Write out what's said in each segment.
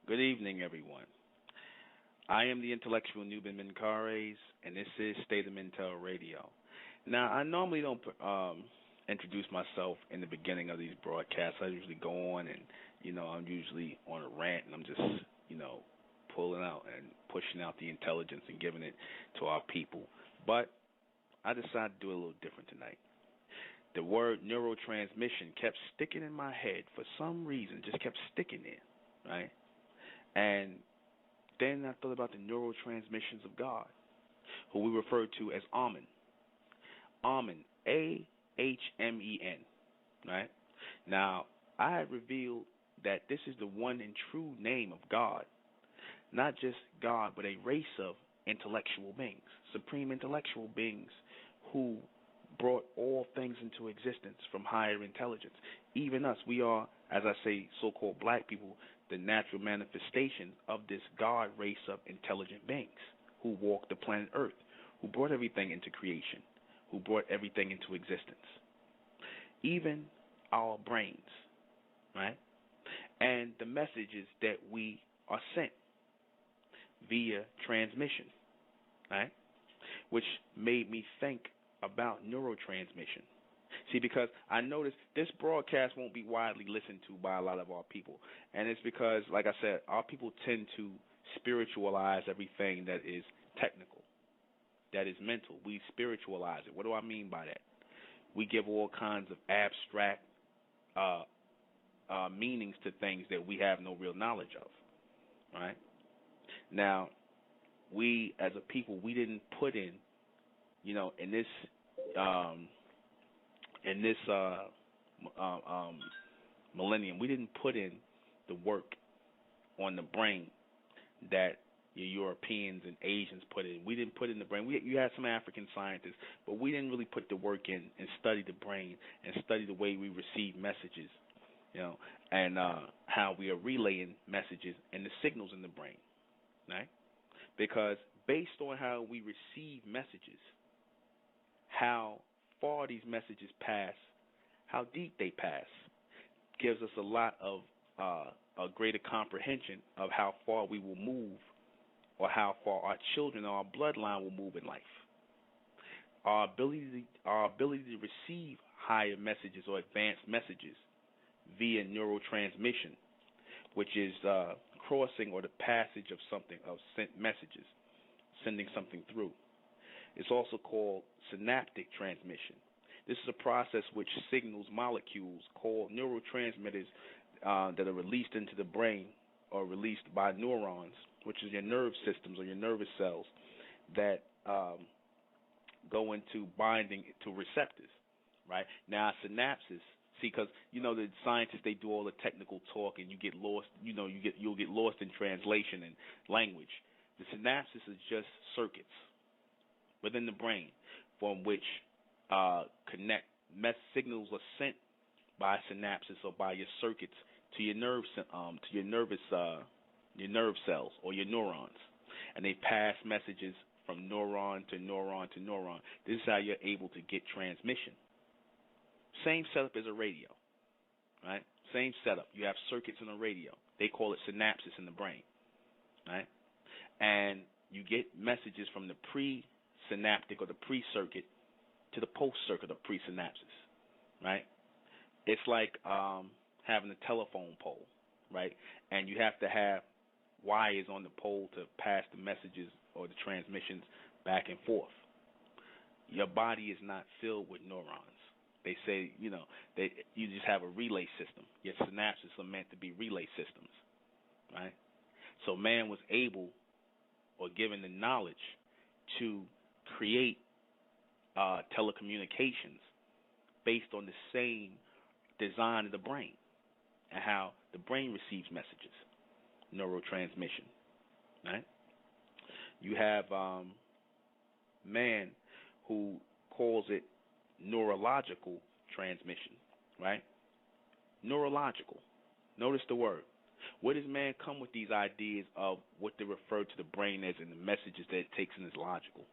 Good evening, everyone. I am the intellectual ᴍᴜRᴏᴛRᴏᴛRＳᴍɪssɪᴏ, and this is State of Mental Radio. Now, I normally don't introduce myself in the beginning of these broadcasts. I usually go on and, I'm usually on a rant, and I'm just, pulling out and pushing out the intelligence and giving it to our people. But I decided to do it a little different tonight. The word neurotransmission kept sticking in my head for some reason, just kept sticking there, right? And then I thought about the neurotransmissions of God, who we refer to as Amen. Amen, A-H-M-E-N, right? Now, I have revealed that this is the one and true name of God, not just God, but a race of intellectual beings, supreme intellectual beings who brought all things into existence from higher intelligence. Even us, we are, as I say, so-called black people, the natural manifestation of this God race of intelligent beings who walk the planet Earth, who brought everything into creation, who brought everything into existence, even our brains, right? And the messages that we are sent via transmission, right? Which made me think about neurotransmission. See, because I noticed this broadcast won't be widely listened to by a lot of our people. And it's because, like I said, our people tend to spiritualize everything that is technical, that is mental. We spiritualize it. What do I mean by that? We give all kinds of abstract meanings to things that we have no real knowledge of, right? Now, we as a people, we didn't put in, in this millennium, we didn't put in the work on the brain that your Europeans and Asians put in. We didn't put in the brain. You had some African scientists, but we didn't really put the work in and study the brain and study the way we receive messages, and how we are relaying messages and the signals in the brain, right? Because based on how we receive messages, how far these messages pass, how deep they pass, gives us a lot of a greater comprehension of how far we will move, or how far our children or our bloodline will move in life. Our ability to receive higher messages or advanced messages via neurotransmission, which is crossing or the passage of something, of sent messages, sending something through. It's also called synaptic transmission. This is a process which signals molecules called neurotransmitters that are released into the brain or released by neurons, which is your nerve systems or your nervous cells that go into binding to receptors, right? Now, synapses, see, because, the scientists, they do all the technical talk and you get lost, you'll get lost in translation and language. The synapses is just circuits within the brain from which connect signals are sent by synapses or by your circuits to your nerve your nerve cells or your neurons, and they pass messages from neuron to neuron to neuron. This is how you're able to get transmission. Same setup as a radio, right? Same setup. You have circuits in a radio. They call it synapses in the brain, right? And you get messages from the pre-synaptic or the pre-circuit to the post-circuit or pre-synapses, right? It's like having a telephone pole, right? And you have to have wires on the pole to pass the messages or the transmissions back and forth. Your body is not filled with neurons. They say, you just have a relay system. Your synapses are meant to be relay systems, right? So man was able or given the knowledge to create telecommunications based on the same design of the brain and how the brain receives messages, neurotransmission, right? You have man who calls it neurological transmission, right? Neurological. Notice the word. Where does man come with these ideas of what they refer to the brain as and the messages that it takes in as logical?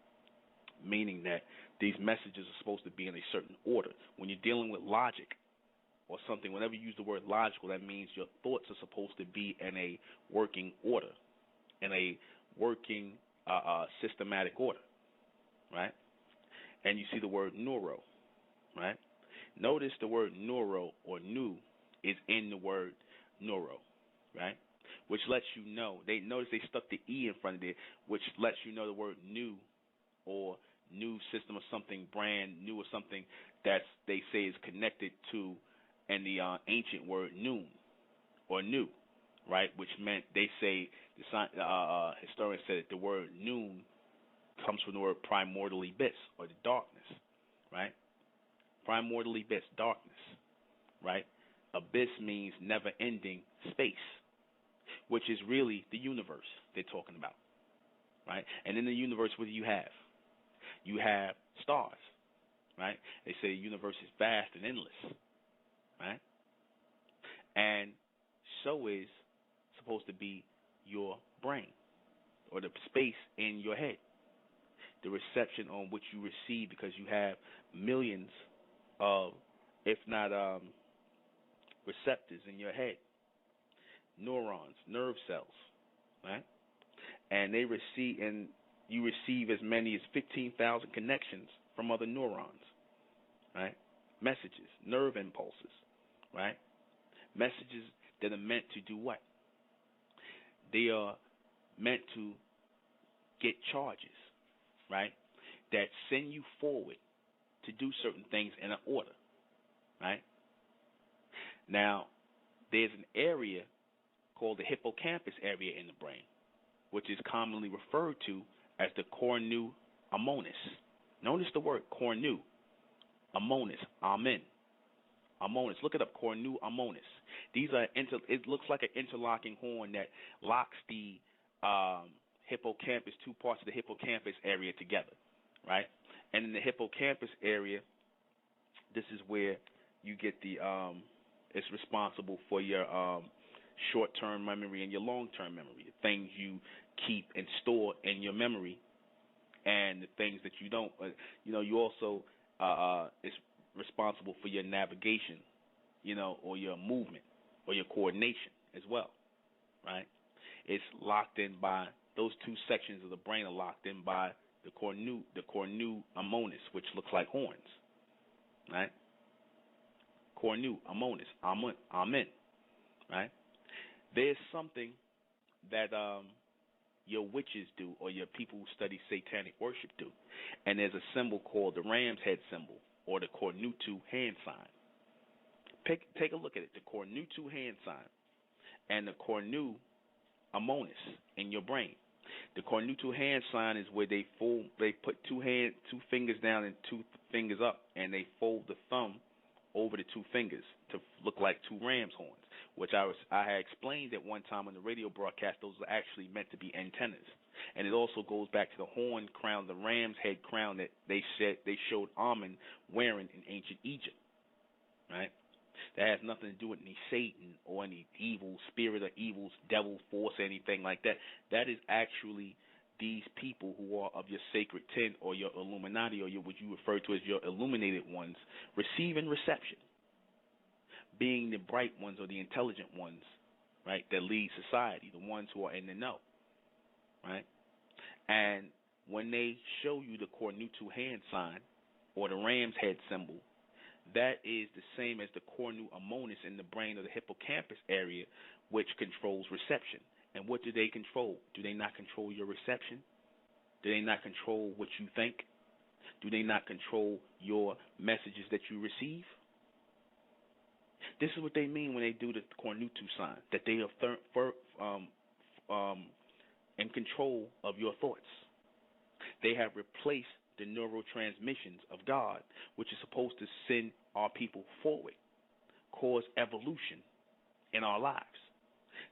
meaning that these messages are supposed to be in a certain order. When you're dealing with logic or something, whenever you use the word logical, that means your thoughts are supposed to be in a working order, in a working systematic order, right? And you see the word neuro, right? Notice the word neuro or new is in the word neuro, right? Which lets you know, notice they stuck the E in front of it, which lets you know the word new or new system or something brand new or something that they say is connected to and the ancient word noon or new, right? Which meant they say historians said that the word noon comes from the word primordial abyss or the darkness, right? Primordial abyss, darkness, right? Abyss means never-ending space, which is really the universe they're talking about, right? And in the universe, what do you have? You have stars, right? They say the universe is vast and endless, right? And so is supposed to be your brain or the space in your head, the reception on which you receive, because you have millions of, if not receptors in your head, neurons, nerve cells, right? And they receive, and you receive as many as 15,000 connections from other neurons, right? Messages, nerve impulses, right? Messages that are meant to do what? They are meant to get charges, right? That send you forward to do certain things in an order, right? Now, there's an area called the hippocampus area in the brain, which is commonly referred to as the ᴍᴜ Notice the word ᴍᴜ, ammonis, amen. Ammonis. Look it up, ᴍᴜ. These are it looks like an interlocking horn that locks the hippocampus, two parts of the hippocampus area together, right? And in the hippocampus area, this is where you get the it's responsible for your short-term memory and your long-term memory, the things you keep and store in your memory, and the things that you don't. You also it's responsible for your navigation, or your movement or your coordination as well, right? It's locked in by those two sections of the brain are locked in by the ᴍᴜ, which looks like horns, right? ᴍᴜ, amen, right? There's something that your witches do, or your people who study satanic worship do, and there's a symbol called the ram's head symbol, or the ᴍᴜ hand sign. Take a look at it, the ᴍᴜ hand sign, and the ᴍᴜ in your brain. The ᴍᴜ hand sign is where they put two fingers down and two fingers up, and they fold the thumb over the two fingers to look like two ram's horns, which I had explained at one time on the radio broadcast. Those are actually meant to be antennas, and it also goes back to the horn crown, the ram's head crown that they showed Amun wearing in ancient Egypt, right? That has nothing to do with any Satan or any evil spirit or evil devil force or anything like that. That is actually these people who are of your sacred ten or your Illuminati, or what you refer to as your illuminated ones, receiving reception, being the bright ones or the intelligent ones, right, that lead society, the ones who are in the know, right? And when they show you the ᴍᴜ hand sign or the ram's head symbol, that is the same as the ᴍᴜ in the brain or the hippocampus area, which controls reception. And what do they control? Do they not control your reception? Do they not control what you think? Do they not control your messages that you receive? This is what they mean when they do the ᴍᴜ sign, that they are in control of your thoughts. They have replaced the neurotransmissions of God, which is supposed to send our people forward, cause evolution in our lives.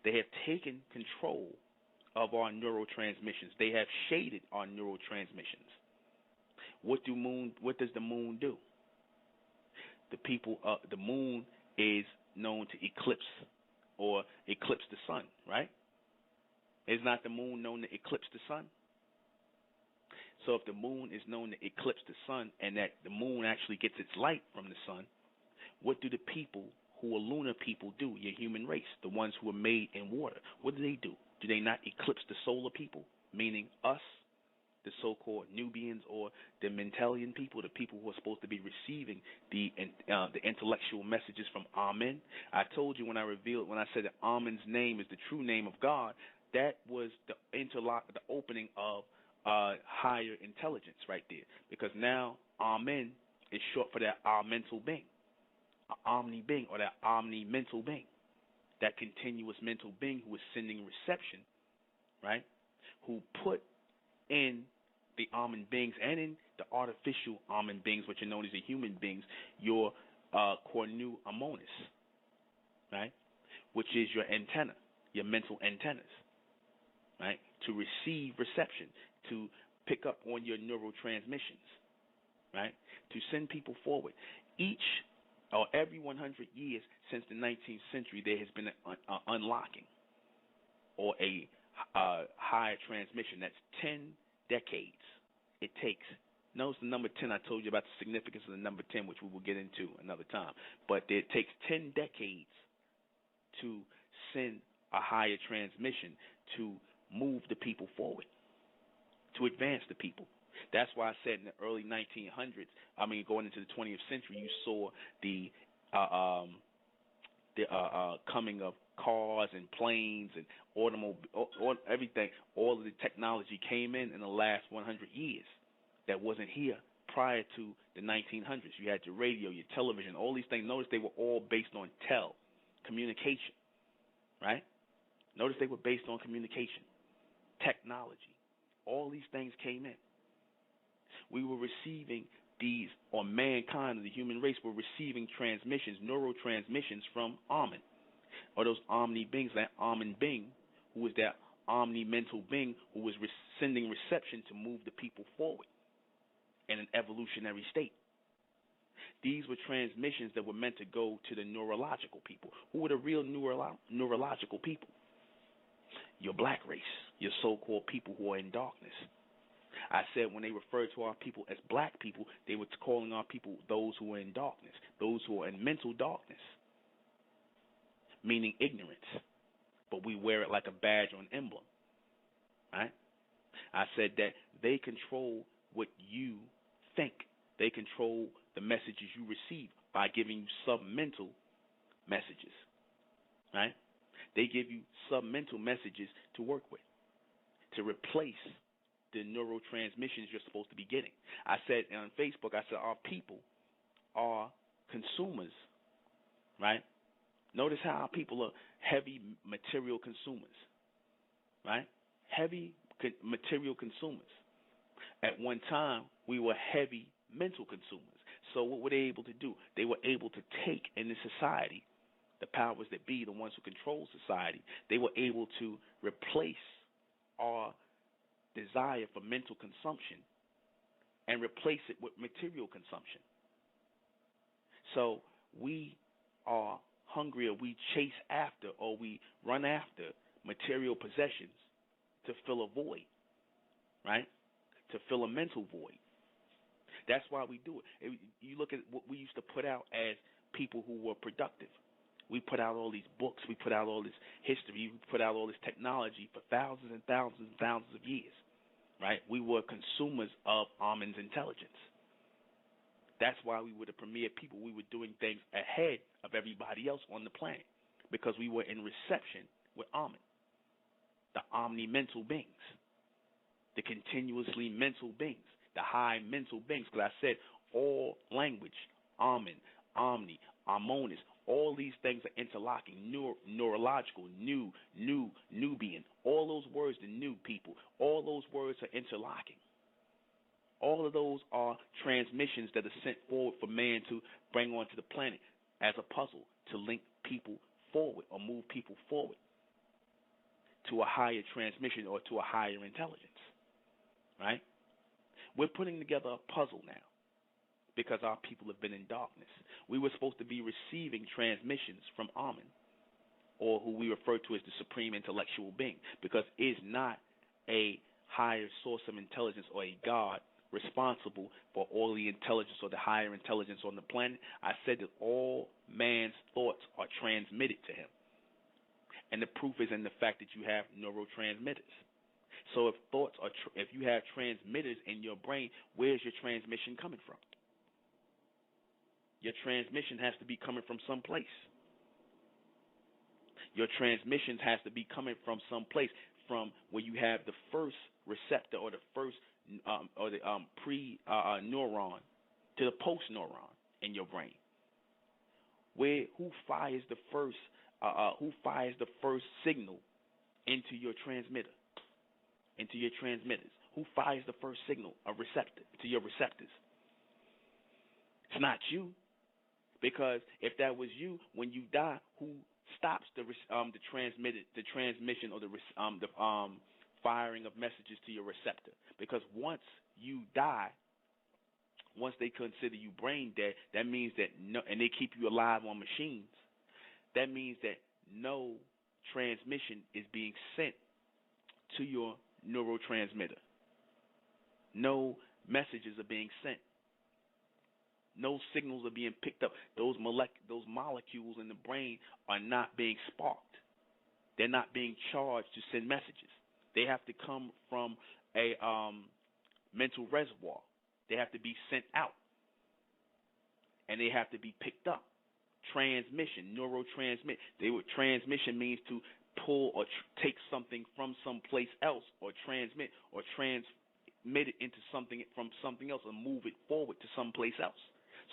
They have taken control of our neurotransmissions. They have shaded our neurotransmissions. What does the moon do? The moon is known to eclipse the sun, right? Is not the moon known to eclipse the sun? So if the moon is known to eclipse the sun and that the moon actually gets its light from the sun, what do the people who are lunar people do? Your human race, the ones who are made in water. What do? Do they not eclipse the solar people, meaning us, the so-called Nubians or the Mentalian people, the people who are supposed to be receiving the intellectual messages from Amen? I told you when I said that Amen's name is the true name of God, that was the opening of higher intelligence right there, because now Amen is short for that mental being, omni being, or that omni mental being, that continuous mental being who is sending reception, right? Who put in the Amen beings and in the artificial Amen beings, which are known as the human beings, your cornu ammonis, right? Which is your antenna, your mental antennas, right? To receive reception, to pick up on your neurotransmissions, right? To send people forward. Each or every 100 years since the 19th century, there has been an unlocking or a higher transmission. That's 10 decades it takes. Notice the number 10, I told you about the significance of the number 10, which we will get into another time. But it takes 10 decades to send a higher transmission to move the people forward, to advance the people. That's why I said in the early 1900s, going into the 20th century, you saw the coming of cars and planes and everything. All of the technology came in the last 100 years that wasn't here prior to the 1900s. You had your radio, your television, all these things. Notice they were all based on communication, right? Notice they were based on communication, technology. All these things came in. We were receiving these, or mankind, the human race, were receiving transmissions, neurotransmissions from Amen, or those omni beings, that Amen being, who is that omni mental being who was sending reception to move the people forward in an evolutionary state. These were transmissions that were meant to go to the neurological people. Who were the real neurological people? Your black race, your so-called people who are in darkness. I said when they referred to our people as black people, they were calling our people those who are in darkness, those who are in mental darkness, meaning ignorance. But we wear it like a badge or an emblem, right? I said that they control what you think. They control the messages you receive by giving you submental messages, right? They give you submental messages to work with, to replace the neurotransmissions you're supposed to be getting. I said on Facebook, our people are consumers, right? Notice how our people are heavy material consumers, right? Heavy material consumers. At one time, we were heavy mental consumers. So what were they able to do? They were able to take in the society, the powers that be, the ones who control society, they were able to replace our desire for mental consumption and replace it with material consumption. So we are hungry, or we chase after, or we run after material possessions to fill a void, right? To fill a mental void. That's why we do it. You look at what we used to put out as people who were productive. We put out all these books. We put out all this history. We put out all this technology for thousands and thousands and thousands of years, right? We were consumers of Amen's intelligence. That's why we were the premier people. We were doing things ahead of everybody else on the planet because we were in reception with Amen, the omni-mental beings, the continuously mental beings, the high mental beings. Because I said all language, Amen, Omni, Harmonious, all these things are interlocking, neurological, Nubian, all those words, the new people, all those words are interlocking. All of those are transmissions that are sent forward for man to bring onto the planet as a puzzle to link people forward or move people forward to a higher transmission or to a higher intelligence, right? We're putting together a puzzle now because our people have been in darkness. We were supposed to be receiving transmissions from Amen, or who we refer to as the supreme intellectual being, because it is not a higher source of intelligence or a God responsible for all the intelligence or the higher intelligence on the planet, I said that all man's thoughts are transmitted to him. And the proof is in the fact that you have neurotransmitters. So if thoughts are, if you have transmitters in your brain, where's your transmission coming from? Your transmission has to be coming from someplace. Your transmissions has to be coming from someplace, from where you have the first receptor or the first pre-neuron to the post-neuron in your brain. Who fires the first signal into your transmitter, into your transmitters? Who fires the first signal, a receptor, to your receptors? It's not you, because if that was you, when you die, who stops the transmission or the firing of messages to your receptor? Because once you die, once they consider you brain dead, that means that no, and they keep you alive on machines. That means that no transmission is being sent to your neurotransmitter. No messages are being sent. No signals are being picked up. Those molecules in the brain are not being sparked. They're not being charged to send messages. They have to come from a mental reservoir. They have to be sent out, and they have to be picked up. Transmission, neurotransmit. Transmission means to pull or take something from someplace else, or transmit or transmit it into something from something else, and move it forward to someplace else.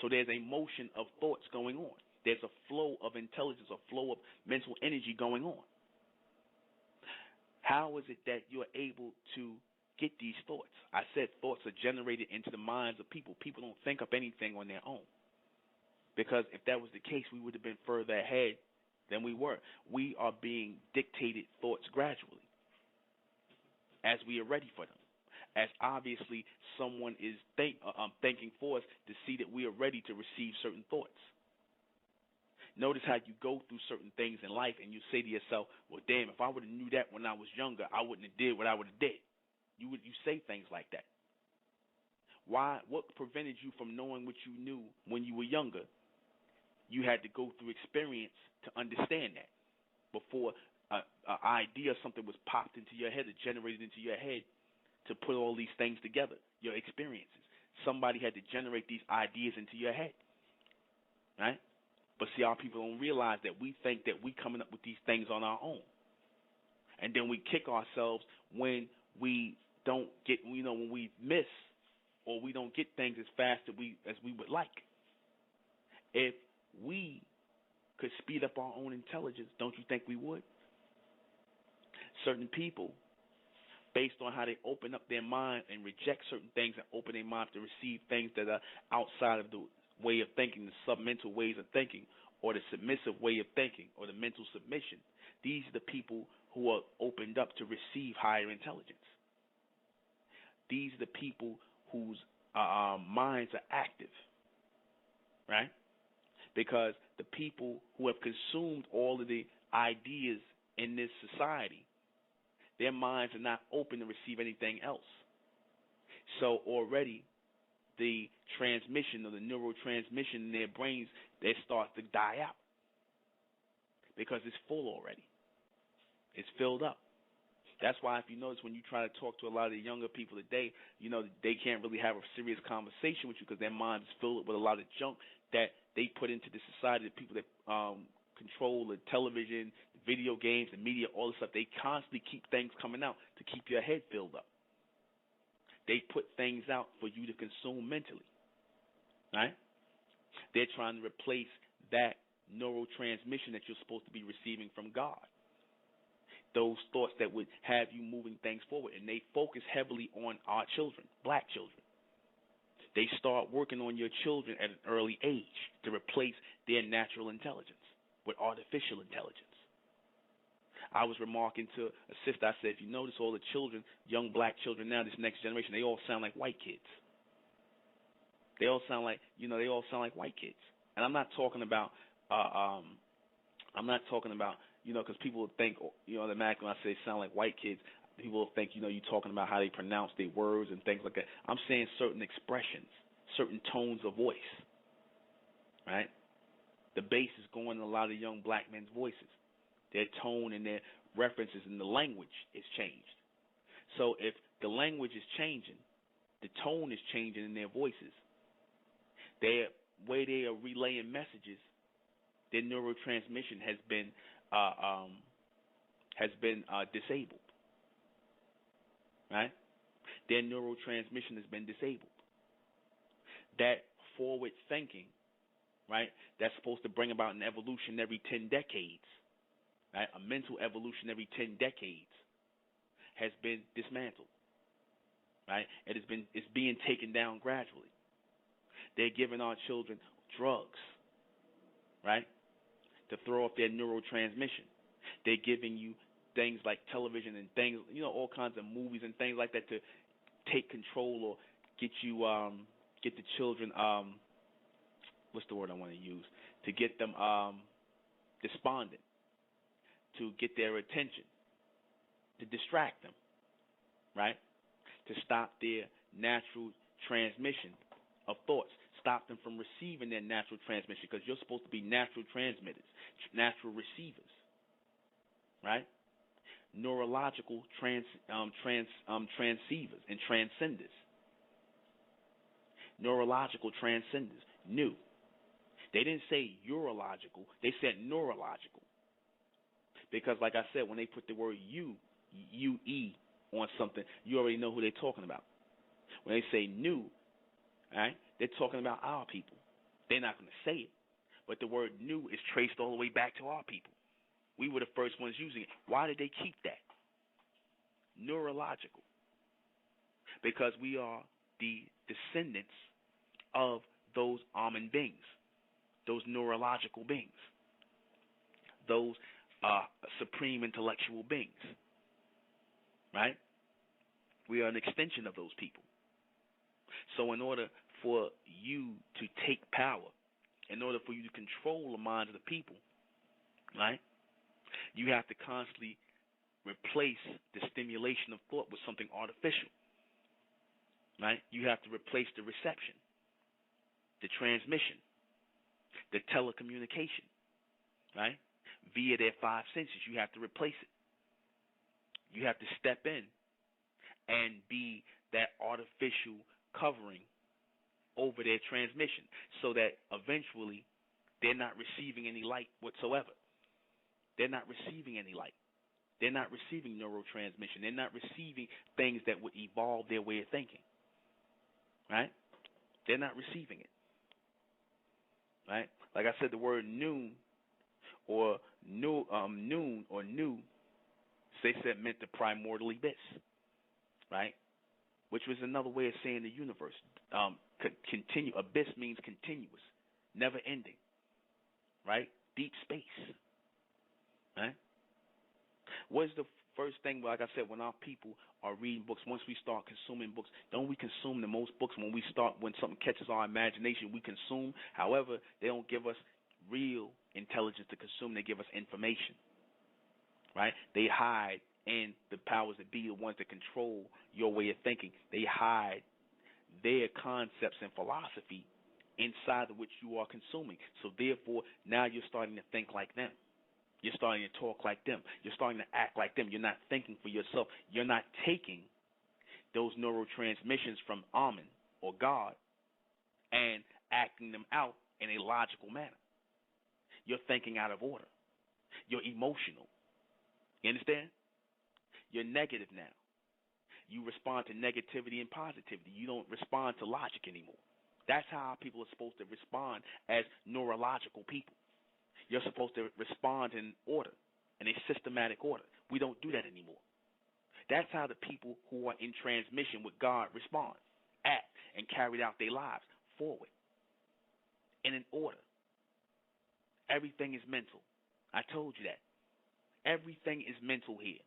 So there's a motion of thoughts going on. There's a flow of intelligence, a flow of mental energy going on. How is it that you're able to get these thoughts? I said thoughts are generated into the minds of people. People don't think up anything on their own. Because if that was the case, we would have been further ahead than we were. We are being dictated thoughts gradually as we are ready for them. As obviously someone is thinking for us to see that we are ready to receive certain thoughts. Notice how you go through certain things in life and you say to yourself, well, damn, if I would have knew that when I was younger, I wouldn't have did what I would have did. You say things like that. Why? What prevented you from knowing what you knew when you were younger? You had to go through experience to understand that. Before an idea, something was popped into your head or generated into your head to put all these things together, your experiences. Somebody had to generate these ideas into your head, right? But see, our people don't realize that we think that we coming up with these things on our own. And then we kick ourselves when we don't get, when we miss or we don't get things as fast as we would like. If we could speed up our own intelligence, don't you think we would? Certain people, based on how they open up their mind and reject certain things and open their mind to receive things that are outside of the way of thinking, the submental ways of thinking, or the submissive way of thinking, or the mental submission. These are the people who are opened up to receive higher intelligence. These are the people whose minds are active, right? Because the people who have consumed all of the ideas in this society, their minds are not open to receive anything else. So already the transmission or the neurotransmission in their brains, they start to die out because it's full already. It's filled up. That's why if you notice when you try to talk to a lot of the younger people today, they can't really have a serious conversation with you because their mind is filled with a lot of junk that they put into the society, the people that control the television, the video games, the media, all this stuff. They constantly keep things coming out to keep your head filled up. They put things out for you to consume mentally, right? They're trying to replace that neurotransmission that you're supposed to be receiving from God. Those thoughts that would have you moving things forward. And they focus heavily on our children, black children. They start working on your children at an early age to replace their natural intelligence with artificial intelligence. I was remarking to a sister, I said, if you notice all the children, young black children now, this next generation, they all sound like white kids. They all sound like white kids. And I'm not talking about, because people would think, automatically when I say sound like white kids, People will think, you're talking about how they pronounce their words and things like that. I'm saying certain expressions, certain tones of voice, right? The bass is going in a lot of young black men's voices. Their tone and their references and the language is changed. So if the language is changing, the tone is changing in their voices, their way they are relaying messages, their neurotransmission has been disabled, right? Their neurotransmission has been disabled. That forward thinking, right, that's supposed to bring about an evolution every 10 decades, right, a mental evolution every 10 decades, has been dismantled, right? It's being taken down gradually. They're giving our children drugs, right, to throw off their neurotransmission. They're giving you things like television and things, all kinds of movies and things like that to take control or get you, get the children, what's the word I want to use? To get them despondent, to get their attention, to distract them, right? To stop their natural transmission of thoughts, stop them from receiving their natural transmission, because you're supposed to be natural transmitters, natural receivers, right? Neurological transceivers and transcenders. Neurological transcenders. New. They didn't say urological. They said neurological. Because, like I said, when they put the word U-E on something, you already know who they're talking about. When they say new, right, they're talking about our people. They're not going to say it, but the word new is traced all the way back to our people. We were the first ones using it. Why did they keep that? Neurological. Because we are the descendants of those almond beings, those neurological beings, those supreme intellectual beings, right? We are an extension of those people. So in order for you to take power, in order for you to control the minds of the people, right, you have to constantly replace the stimulation of thought with something artificial, right? You have to replace the reception, the transmission, the telecommunication, right? Via their five senses, you have to replace it. You have to step in and be that artificial covering over their transmission so that eventually they're not receiving any light whatsoever. They're not receiving any light. They're not receiving neurotransmission. They're not receiving things that would evolve their way of thinking, right? They're not receiving it, right? Like I said, the word noon or new, they said meant the primordial abyss, right? Which was another way of saying the universe. Continue. Abyss means continuous, never ending, right? Deep space, right? What is the first thing, like I said, when our people are reading books, once we start consuming books, don't we consume the most books when something catches our imagination, we consume. However, they don't give us real intelligence to consume. They give us information, right? They hide in the powers that be, the ones that control your way of thinking. They hide their concepts and philosophy inside of which you are consuming. So therefore, now you're starting to think like them. You're starting to talk like them. You're starting to act like them. You're not thinking for yourself. You're not taking those neurotransmissions from Amen or God and acting them out in a logical manner. You're thinking out of order. You're emotional. You understand? You're negative now. You respond to negativity and positivity. You don't respond to logic anymore. That's how people are supposed to respond as neurological people. You're supposed to respond in order, in a systematic order. We don't do that anymore. That's how the people who are in transmission with God respond, act, and carry out their lives forward in an order. Everything is mental. I told you that. Everything is mental here.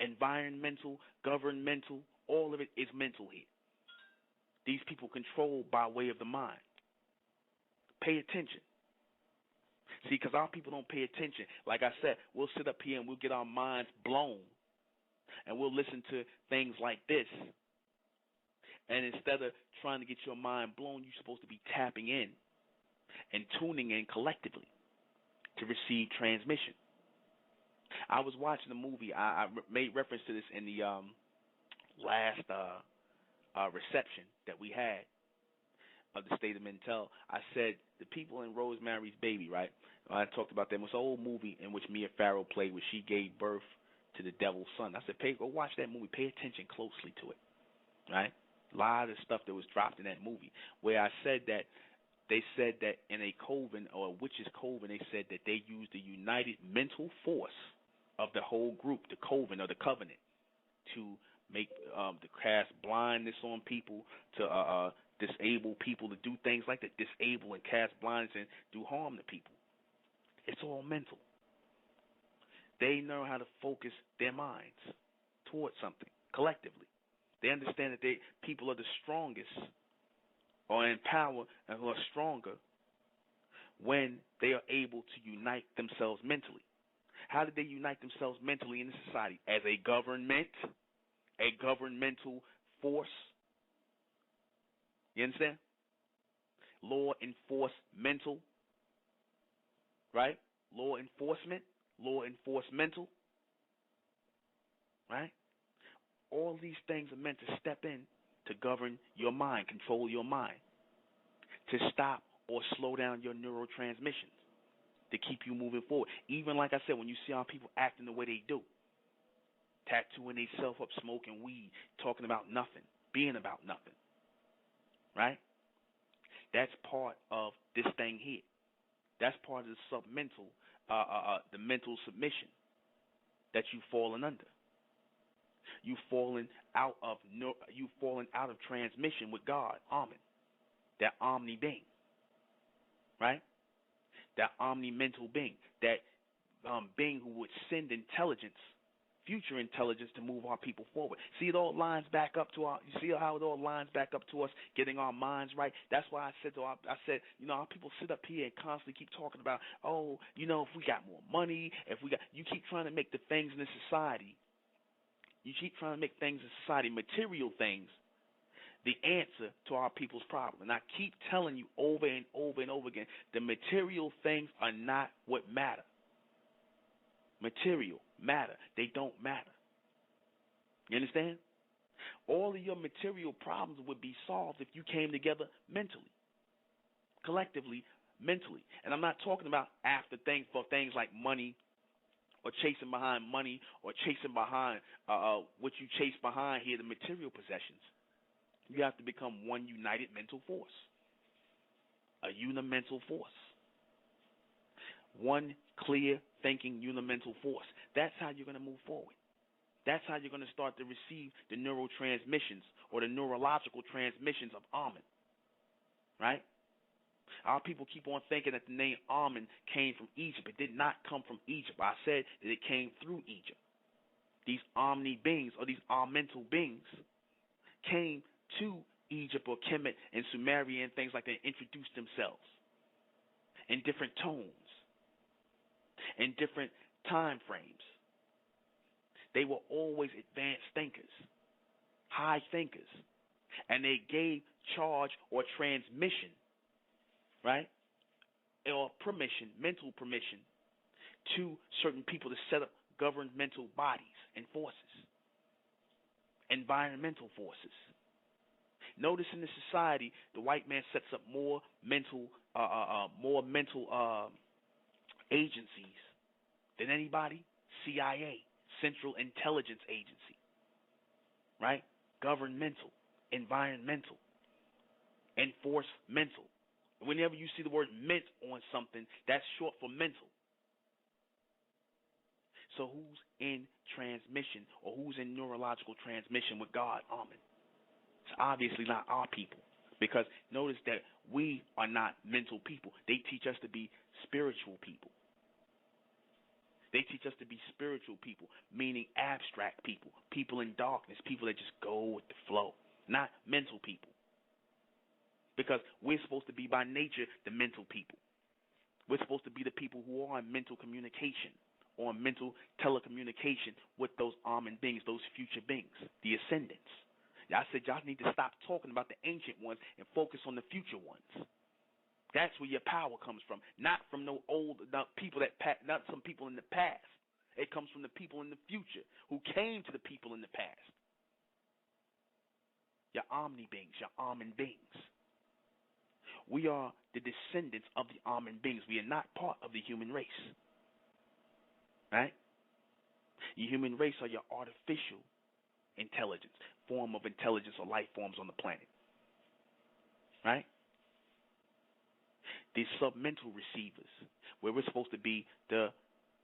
Environmental, governmental, all of it is mental here. These people control by way of the mind. Pay attention. See, because our people don't pay attention. Like I said, we'll sit up here and we'll get our minds blown and we'll listen to things like this. And instead of trying to get your mind blown, you're supposed to be tapping in and tuning in collectively to receive transmission. I was watching a movie. I made reference to this in the last reception that we had of the State of Mental. I said the people in Rosemary's Baby, right? I talked about them. It was an old movie in which Mia Farrow played, where she gave birth to the devil's son. I said, go watch that movie. Pay attention closely to it, right? A lot of stuff that was dropped in that movie, where I said that they said that in a coven or a witch's coven, they said that they used the united mental force of the whole group, the coven or the covenant, to make to cast blindness on people, to disable people, to do things like that, disable and cast blindness and do harm to people. It's all mental. They know how to focus their minds towards something collectively. They understand that people are the strongest or in power and who are stronger when they are able to unite themselves mentally. How did they unite themselves mentally in the society? As a government, a governmental force. You understand? Law enforcemental, right? Law enforcement, law enforcemental, right? All these things are meant to step in to govern your mind, control your mind, to stop or slow down your neurotransmissions, to keep you moving forward. Even like I said, when you see how people acting the way they do, tattooing themselves up, smoking weed, talking about nothing, being about nothing, right? That's part of this thing here. That's part of the submental, the mental submission that you've fallen under. You've fallen out of transmission with God, Amen. That omni being, right? That omni-mental being, that being who would send intelligence, future intelligence, to move our people forward. See, it all lines back up to you see how it all lines back up to us getting our minds right? That's why I said, our people sit up here and constantly keep talking about, if we got more money, you keep trying to make the things in the society, material things, the answer to our people's problem. And I keep telling you over and over and over again, the material things are not what matter. Material matter. They don't matter. You understand? All of your material problems would be solved if you came together mentally, collectively, mentally. And I'm not talking about after things for things like money, or chasing behind money, or chasing behind what you chase behind here, the material possessions. You have to become one united mental force, a unimental force, one clear thinking unimental force. That's how you're going to move forward. That's how you're going to start to receive the neurotransmissions or the neurological transmissions of Amen, right? Our people keep on thinking that the name Amen came from Egypt. It did not come from Egypt. I said that it came through Egypt. These omni beings, or these mental beings, came to Egypt or Kemet and Sumeria and things like that, introduced themselves in different tones, in different time frames. They were always advanced thinkers, high thinkers, and they gave charge or transmission, right, or permission, mental permission, to certain people to set up governmental bodies and forces, environmental forces. Notice in the society, the white man sets up more mental agencies than anybody. CIA, Central Intelligence Agency, right? Governmental, environmental, enforcemental. Whenever you see the word "ment" on something, that's short for mental. So who's in transmission, or who's in neurological transmission with God? Amen. It's obviously not our people, because notice that we are not mental people. They teach us to be spiritual people. They teach us to be spiritual people, meaning abstract people, people in darkness, people that just go with the flow, not mental people. Because we're supposed to be by nature the mental people. We're supposed to be the people who are in mental communication on mental telecommunication with those Amen beings, those future beings, the ascendants. I said y'all need to stop talking about the ancient ones and focus on the future ones. That's where your power comes from, not from no old people not some people in the past. It comes from the people in the future who came to the people in the past. Your Omni beings, your Amen beings. We are the descendants of the Amen beings. We are not part of the human race. Right? Your human race are your artificial intelligence, form of intelligence or life forms on the planet. Right? The submental receivers, where we're supposed to be the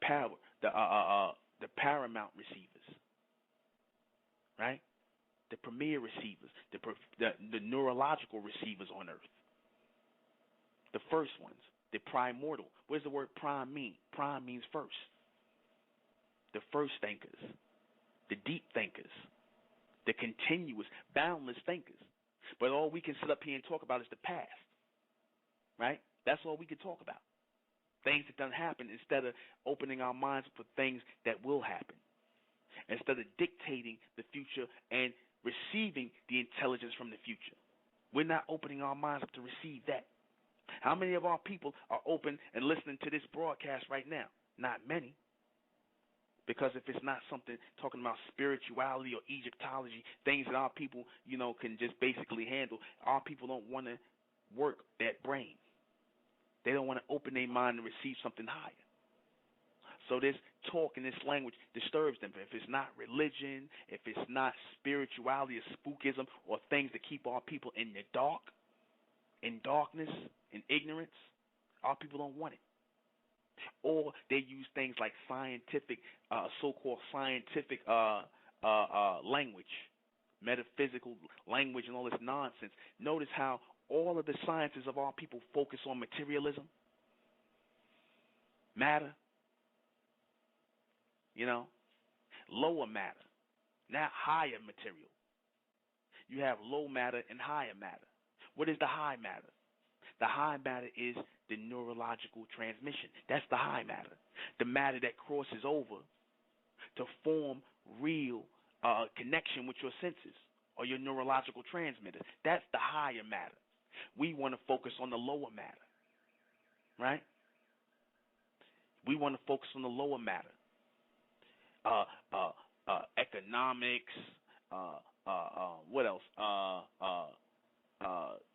paramount receivers. Right? The premier receivers, the neurological receivers on Earth. The first ones, the primordial. What does the word prime mean? Prime means first. The first thinkers, the deep thinkers, the continuous, boundless thinkers. But all we can sit up here and talk about is the past. Right? That's all we can talk about. Things that done happen instead of opening our minds for things that will happen. Instead of dictating the future and receiving the intelligence from the future. We're not opening our minds up to receive that. How many of our people are open and listening to this broadcast right now? Not many. Because if it's not something talking about spirituality or Egyptology, things that our people, can just basically handle, our people don't want to work that brain. They don't want to open their mind and receive something higher. So this talk and this language disturbs them. If it's not religion, if it's not spirituality or spookism or things that keep our people in the dark, in darkness, in ignorance, our people don't want it. Or they use things like scientific, so-called scientific language, metaphysical language and all this nonsense. Notice how all of the sciences of our people focus on materialism, matter, lower matter, not higher material. You have low matter and higher matter. What is the high matter? The high matter is the neurological transmission. That's the high matter. The matter that crosses over to form real connection with your senses or your neurological transmitters. That's the higher matter. We want to focus on the lower matter, right? We want to focus on the lower matter. Economics, what else?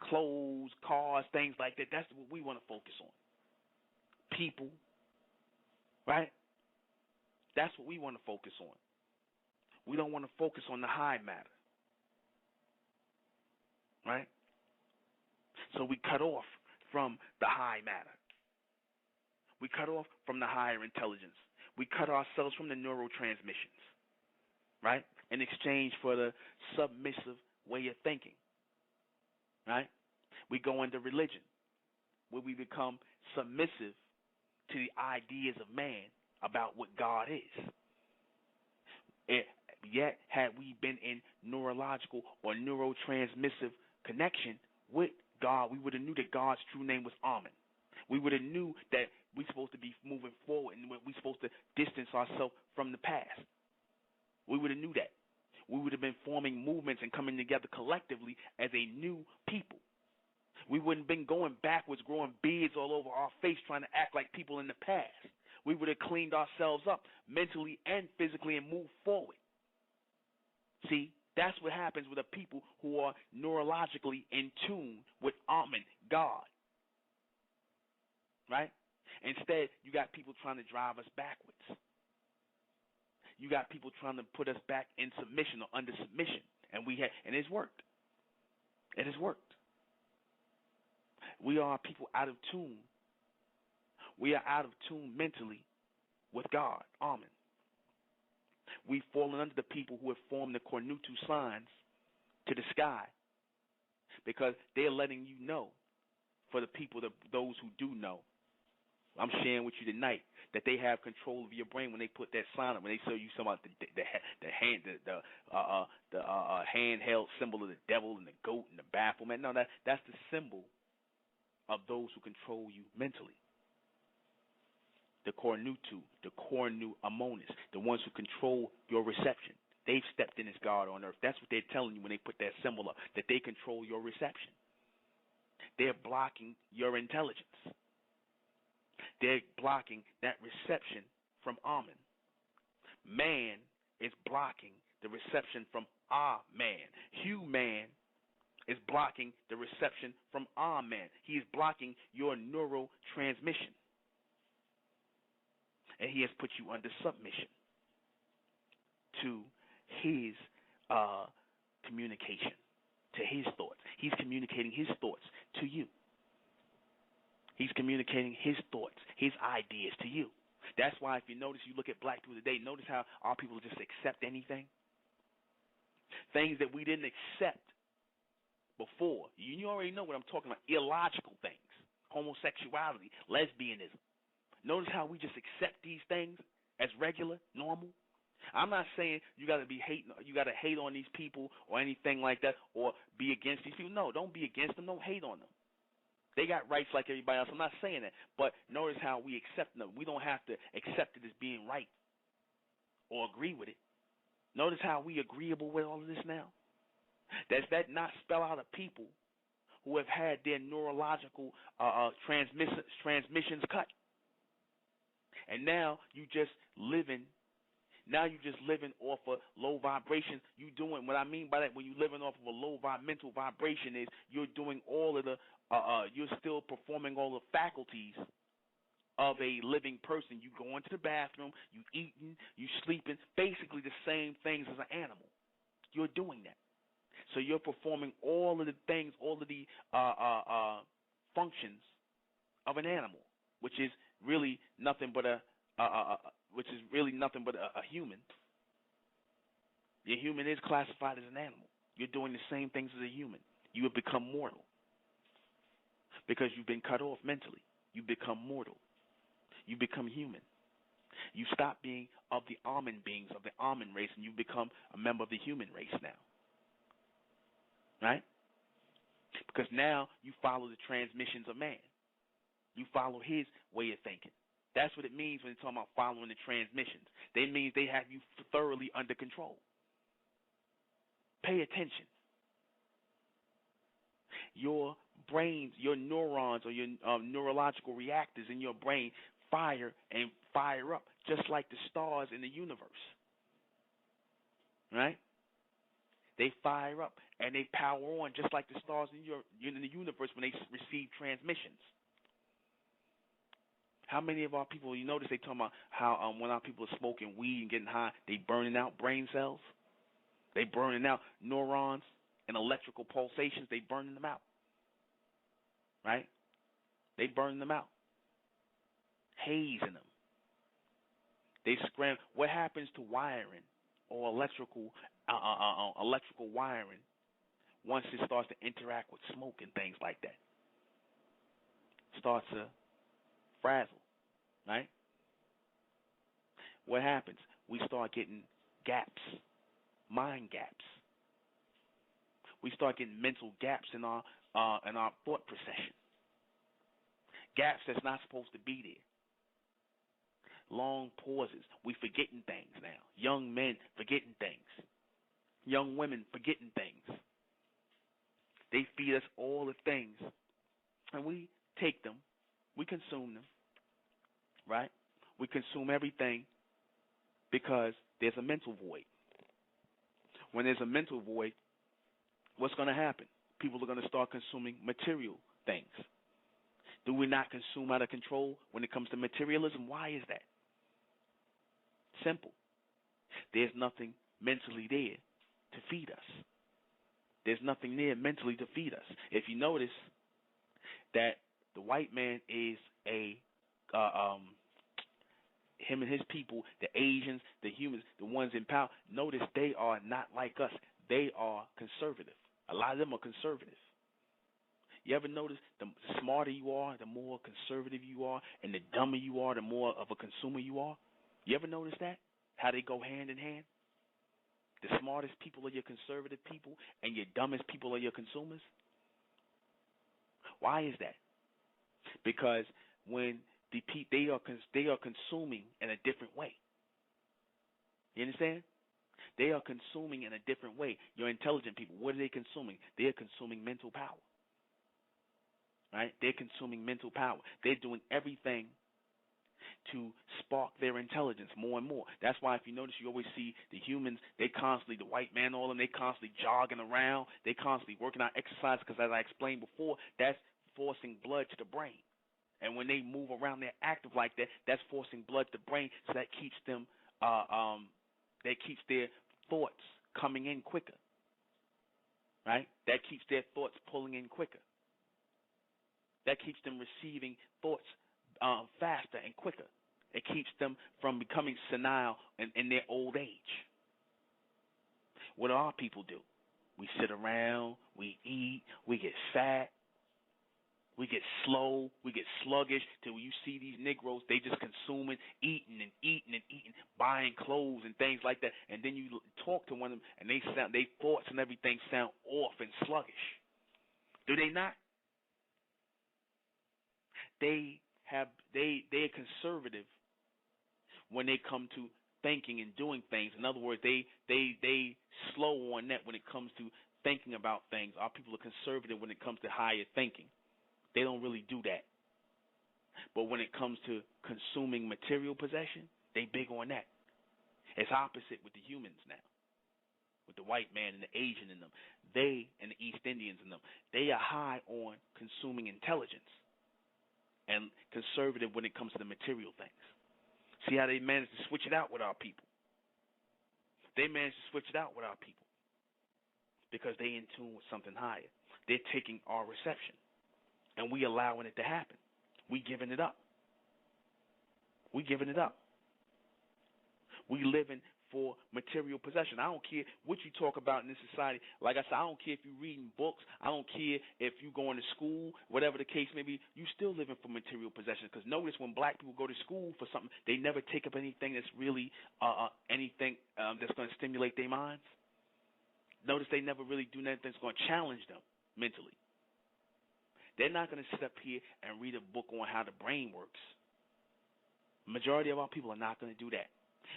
Clothes, cars, things like that. That's what we want to focus on. People, right? That's what we want to focus on. We don't want to focus on the high matter, right? So we cut off from the high matter. We cut off from the higher intelligence. We cut ourselves from the neurotransmissions, right? In exchange for the submissive way of thinking, right? We go into religion, where we become submissive to the ideas of man about what God is. Yet, had we been in neurological or neurotransmissive connection with God, we would have knew that God's true name was Amen. We would have knew that we're supposed to be moving forward and we're supposed to distance ourselves from the past. We would have knew that. We would have been forming movements and coming together collectively as a new people. We wouldn't have been going backwards, growing beards all over our face, trying to act like people in the past. We would have cleaned ourselves up mentally and physically and moved forward. See, that's what happens with the people who are neurologically in tune with Amen, God. Right? Instead, you got people trying to drive us backwards. You got people trying to put us back in submission or under submission, and it's worked. It has worked. We are people out of tune. We are out of tune mentally with God. Amen. We've fallen under the people who have formed the Cornutu signs to the sky, because they're letting you know, for the people, those who do know, I'm sharing with you tonight that they have control of your brain when they put that sign up. When they show you some of the handheld symbol of the devil and the goat and the Baphomet. No, that's the symbol of those who control you mentally. the Cornutu, the Cornu Amonis, the ones who control your reception. They've stepped in as God on earth. That's what they're telling you when they put that symbol up, that they control your reception. They're blocking your intelligence. They're blocking that reception from Amen. Man is blocking the reception from man. Human is blocking the reception from man. He is blocking your neurotransmission. And he has put you under submission to his communication, to his thoughts. He's communicating his thoughts to you. He's communicating his thoughts, his ideas to you. That's why if you notice, you look at black people today, notice how our people just accept anything. Things that we didn't accept before. You already know what I'm talking about. Illogical things. Homosexuality, lesbianism. Notice how we just accept these things as regular, normal. I'm not saying you got to hate on these people or anything like that, or be against these people. No, don't be against them. Don't hate on them. They got rights like everybody else. I'm not saying that, but notice how we accept them. We don't have to accept it as being right or agree with it. Notice how we agreeable with all of this now. Does that not spell out a people who have had their neurological transmissions cut? And now you just living off of low vibrations. You doing what I mean by that, when you living off of a low mental vibration, is you're doing all of the you're still performing all the faculties of a living person. You go into the bathroom, you eating, you sleeping, basically the same things as an animal. You're doing that. So you're performing all of the things, all of the functions of an animal, which is really nothing but a human. Your human is classified as an animal. You're doing the same things as a human. You have become mortal because you've been cut off mentally. You become mortal. You become human. You stop being of the Amen beings, of the Amen race, and you become a member of the human race now. Right? Because now you follow the transmissions of man. You follow his way of thinking. That's what it means when they're talking about following the transmissions. They mean they have you thoroughly under control. Pay attention. Your brains, your neurons, or your neurological reactors in your brain fire up just like the stars in the universe. Right? They fire up and they power on just like the stars in the universe when they receive transmissions. How many of our people, you notice they talking about how when our people are smoking weed and getting high, they burning out brain cells? They burning out neurons and electrical pulsations. They burning them out. Right? They burning them out. Hazing them. They scram. What happens to wiring or electrical wiring once it starts to interact with smoke and things like that? Starts to frazzle, right? What happens? We start getting gaps, mind gaps. We start getting mental gaps in our thought procession. Gaps that's not supposed to be there. Long pauses. We forgetting things now. Young men forgetting things. Young women forgetting things. They feed us all the things, and we take them. We consume them, right? We consume everything because there's a mental void. When there's a mental void, what's going to happen? People are going to start consuming material things. Do we not consume out of control when it comes to materialism? Why is that? Simple. There's nothing mentally there to feed us. There's nothing there mentally to feed us. If you notice that the white man is him and his people, the Asians, the humans, the ones in power, notice they are not like us. They are conservative. A lot of them are conservative. You ever notice the smarter you are, the more conservative you are, and the dumber you are, the more of a consumer you are? You ever notice that? How they go hand in hand? The smartest people are your conservative people, and your dumbest people are your consumers. Why is that? Because when They are consuming in a different way. You understand? They are consuming in a different way. Your intelligent people, what are they consuming? They are consuming mental power. Right? They're consuming mental power. They're doing everything to spark their intelligence more and more. That's why if you notice, you always see the humans, they constantly, the white man, all of them, they constantly jogging around. They constantly working out exercise because, as I explained before, that's forcing blood to the brain. And when they move around, they're active like that, that's forcing blood to the brain, so that keeps them, that keeps their thoughts coming in quicker. Right? That keeps their thoughts pulling in quicker. That keeps them receiving thoughts faster and quicker. It keeps them from becoming senile in their old age. What do our people do? We sit around, we eat, we get fat, we get slow, we get sluggish, till you see these Negroes, they just consuming, eating and eating and eating, buying clothes and things like that, and then you talk to one of them, and their thoughts and everything sound off and sluggish. Do they not? They're conservative when they come to thinking and doing things. In other words, they slow on that when it comes to thinking about things. Our people are conservative when it comes to higher thinking. They don't really do that. But when it comes to consuming material possession, they big on that. It's opposite with the humans now. With the white man and the Asian in them. They and the East Indians in them. They are high on consuming intelligence and conservative when it comes to the material things. See how they managed to switch it out with our people. They managed to switch it out with our people because they in tune with something higher. They're taking our reception, and we allowing it to happen. We giving it up. We giving it up. We living for material possession. I don't care what you talk about in this society. Like I said, I don't care if you're reading books. I don't care if you're going to school, whatever the case may be. You still living for material possession. Because notice when black people go to school for something, they never take up anything that's really anything that's going to stimulate their minds. Notice they never really do nothing that's going to challenge them mentally. They're not going to sit up here and read a book on how the brain works. Majority of our people are not going to do that.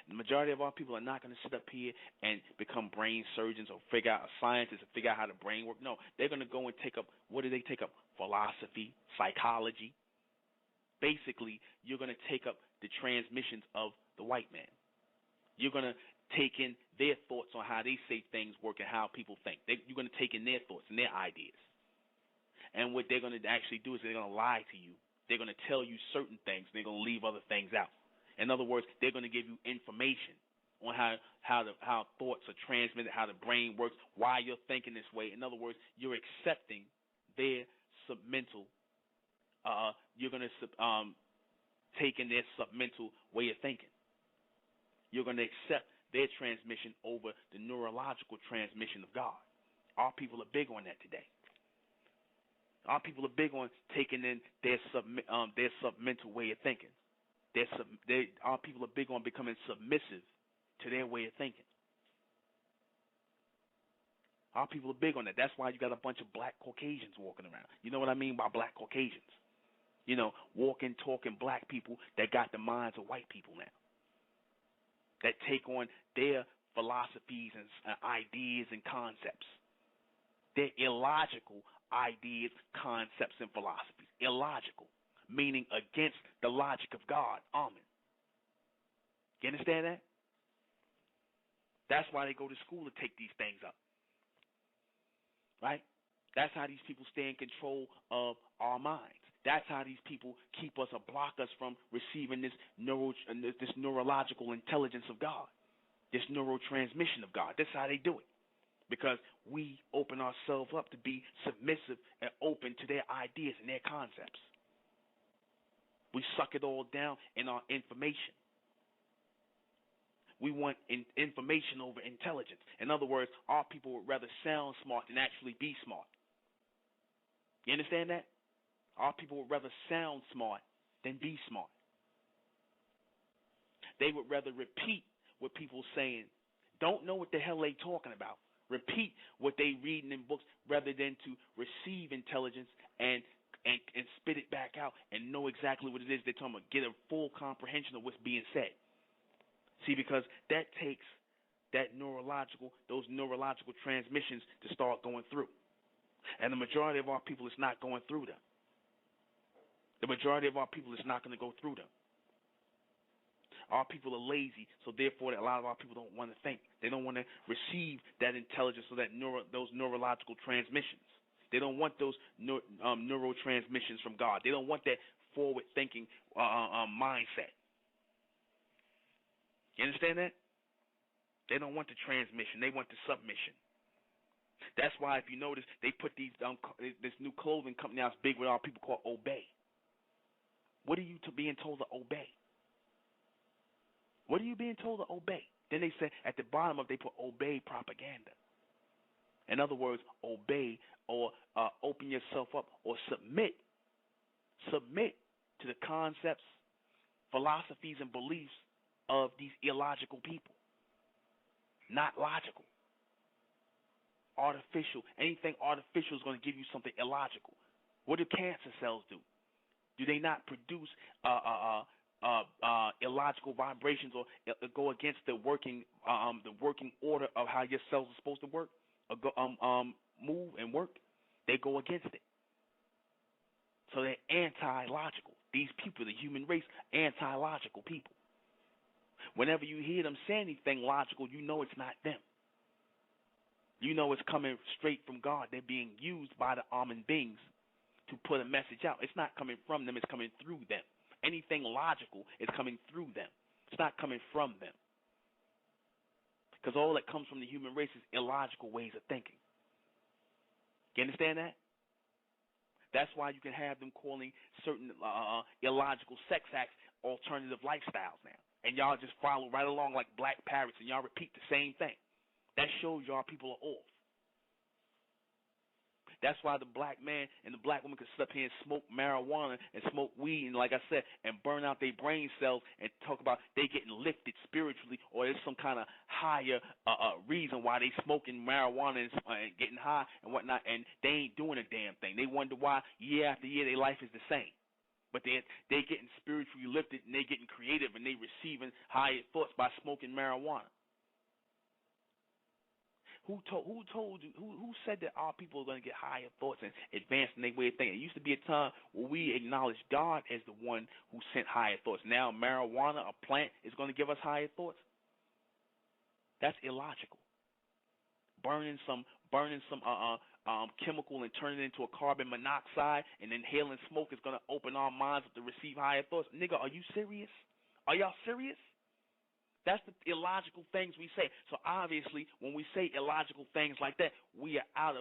The majority of our people are not going to sit up here and become brain surgeons or figure out scientists and figure out how the brain works. No, they're going to go and take up, what do they take up? Philosophy, psychology. Basically, you're going to take up the transmissions of the white man. You're going to take in their thoughts on how they say things work and how people think. You're going to take in their thoughts and their ideas. And what they're going to actually do is they're going to lie to you. They're going to tell you certain things, and they're going to leave other things out. In other words, they're going to give you information on how thoughts are transmitted, how the brain works, why you're thinking this way. In other words, you're accepting their submental. You're going to take in their submental way of thinking. You're going to accept their transmission over the neurological transmission of God. Our people are big on that today. Our people are big on taking in their submental way of thinking. Our people are big on becoming submissive to their way of thinking. Our people are big on that. That's why you got a bunch of black Caucasians walking around. You know what I mean by black Caucasians? You know, walking, talking black people that got the minds of white people now. That take on their philosophies and ideas and concepts. They're illogical ideas, concepts, and philosophies. Illogical. Meaning against the logic of God. Amen. You understand that? That's why they go to school to take these things up. Right? That's how these people stay in control of our minds. That's how these people keep us or block us from receiving this neurological intelligence of God, this neurotransmission of God. That's how they do it. Because we open ourselves up to be submissive and open to their ideas and their concepts. We suck it all down in our information. We want information over intelligence. In other words, our people would rather sound smart than actually be smart. You understand that? Our people would rather sound smart than be smart. They would rather repeat what people saying, don't know what the hell they talking about. Repeat what they reading in books rather than to receive intelligence and spit it back out and know exactly what it is they're talking about, get a full comprehension of what's being said. See, because that takes those neurological transmissions to start going through. And the majority of our people is not going through them. The majority of our people is not going to go through them. Our people are lazy, so therefore a lot of our people don't want to think. They don't want to receive that intelligence or those neurological transmissions. They don't want those neurotransmissions from God. They don't want that forward-thinking mindset. You understand that? They don't want the transmission. They want the submission. That's why, if you notice, they put this new clothing company out big with our people called Obey. What are you being told to obey? What are you being told to obey? Then they say at the bottom they put obey propaganda. In other words, obey or open yourself up or submit to the concepts, philosophies, and beliefs of these illogical people. Not logical. Artificial. Anything artificial is going to give you something illogical. What do cancer cells do? Do they not produce illogical vibrations or go against the working order of how your cells are supposed to work, or move and work? They go against it. So they're anti-logical. These people, the human race, anti-logical people. Whenever you hear them say anything logical, you know it's not them. You know it's coming straight from God. They're being used by the almond beings to put a message out. It's not coming from them. It's coming through them. Anything logical is coming through them. It's not coming from them. Because all that comes from the human race is illogical ways of thinking. You understand that? That's why you can have them calling certain illogical sex acts alternative lifestyles now. And y'all just follow right along like black parrots, and y'all repeat the same thing. That shows y'all people are off. That's why the black man and the black woman can sit up here and smoke marijuana and smoke weed, and like I said, and burn out their brain cells and talk about they getting lifted spiritually, or there's some kind of higher reason why they smoking marijuana and getting high and whatnot, and they ain't doing a damn thing. They wonder why year after year their life is the same. But they getting spiritually lifted, and they getting creative, and they receiving higher thoughts by smoking marijuana. Who told you? Who said that our people are going to get higher thoughts and advance in their way of thinking? It used to be a time where we acknowledged God as the one who sent higher thoughts. Now marijuana, a plant, is going to give us higher thoughts. That's illogical. Burning some chemical and turning it into a carbon monoxide and inhaling smoke is going to open our minds up to receive higher thoughts. Nigga, are you serious? Are y'all serious? That's the illogical things we say. So obviously, when we say illogical things like that, we are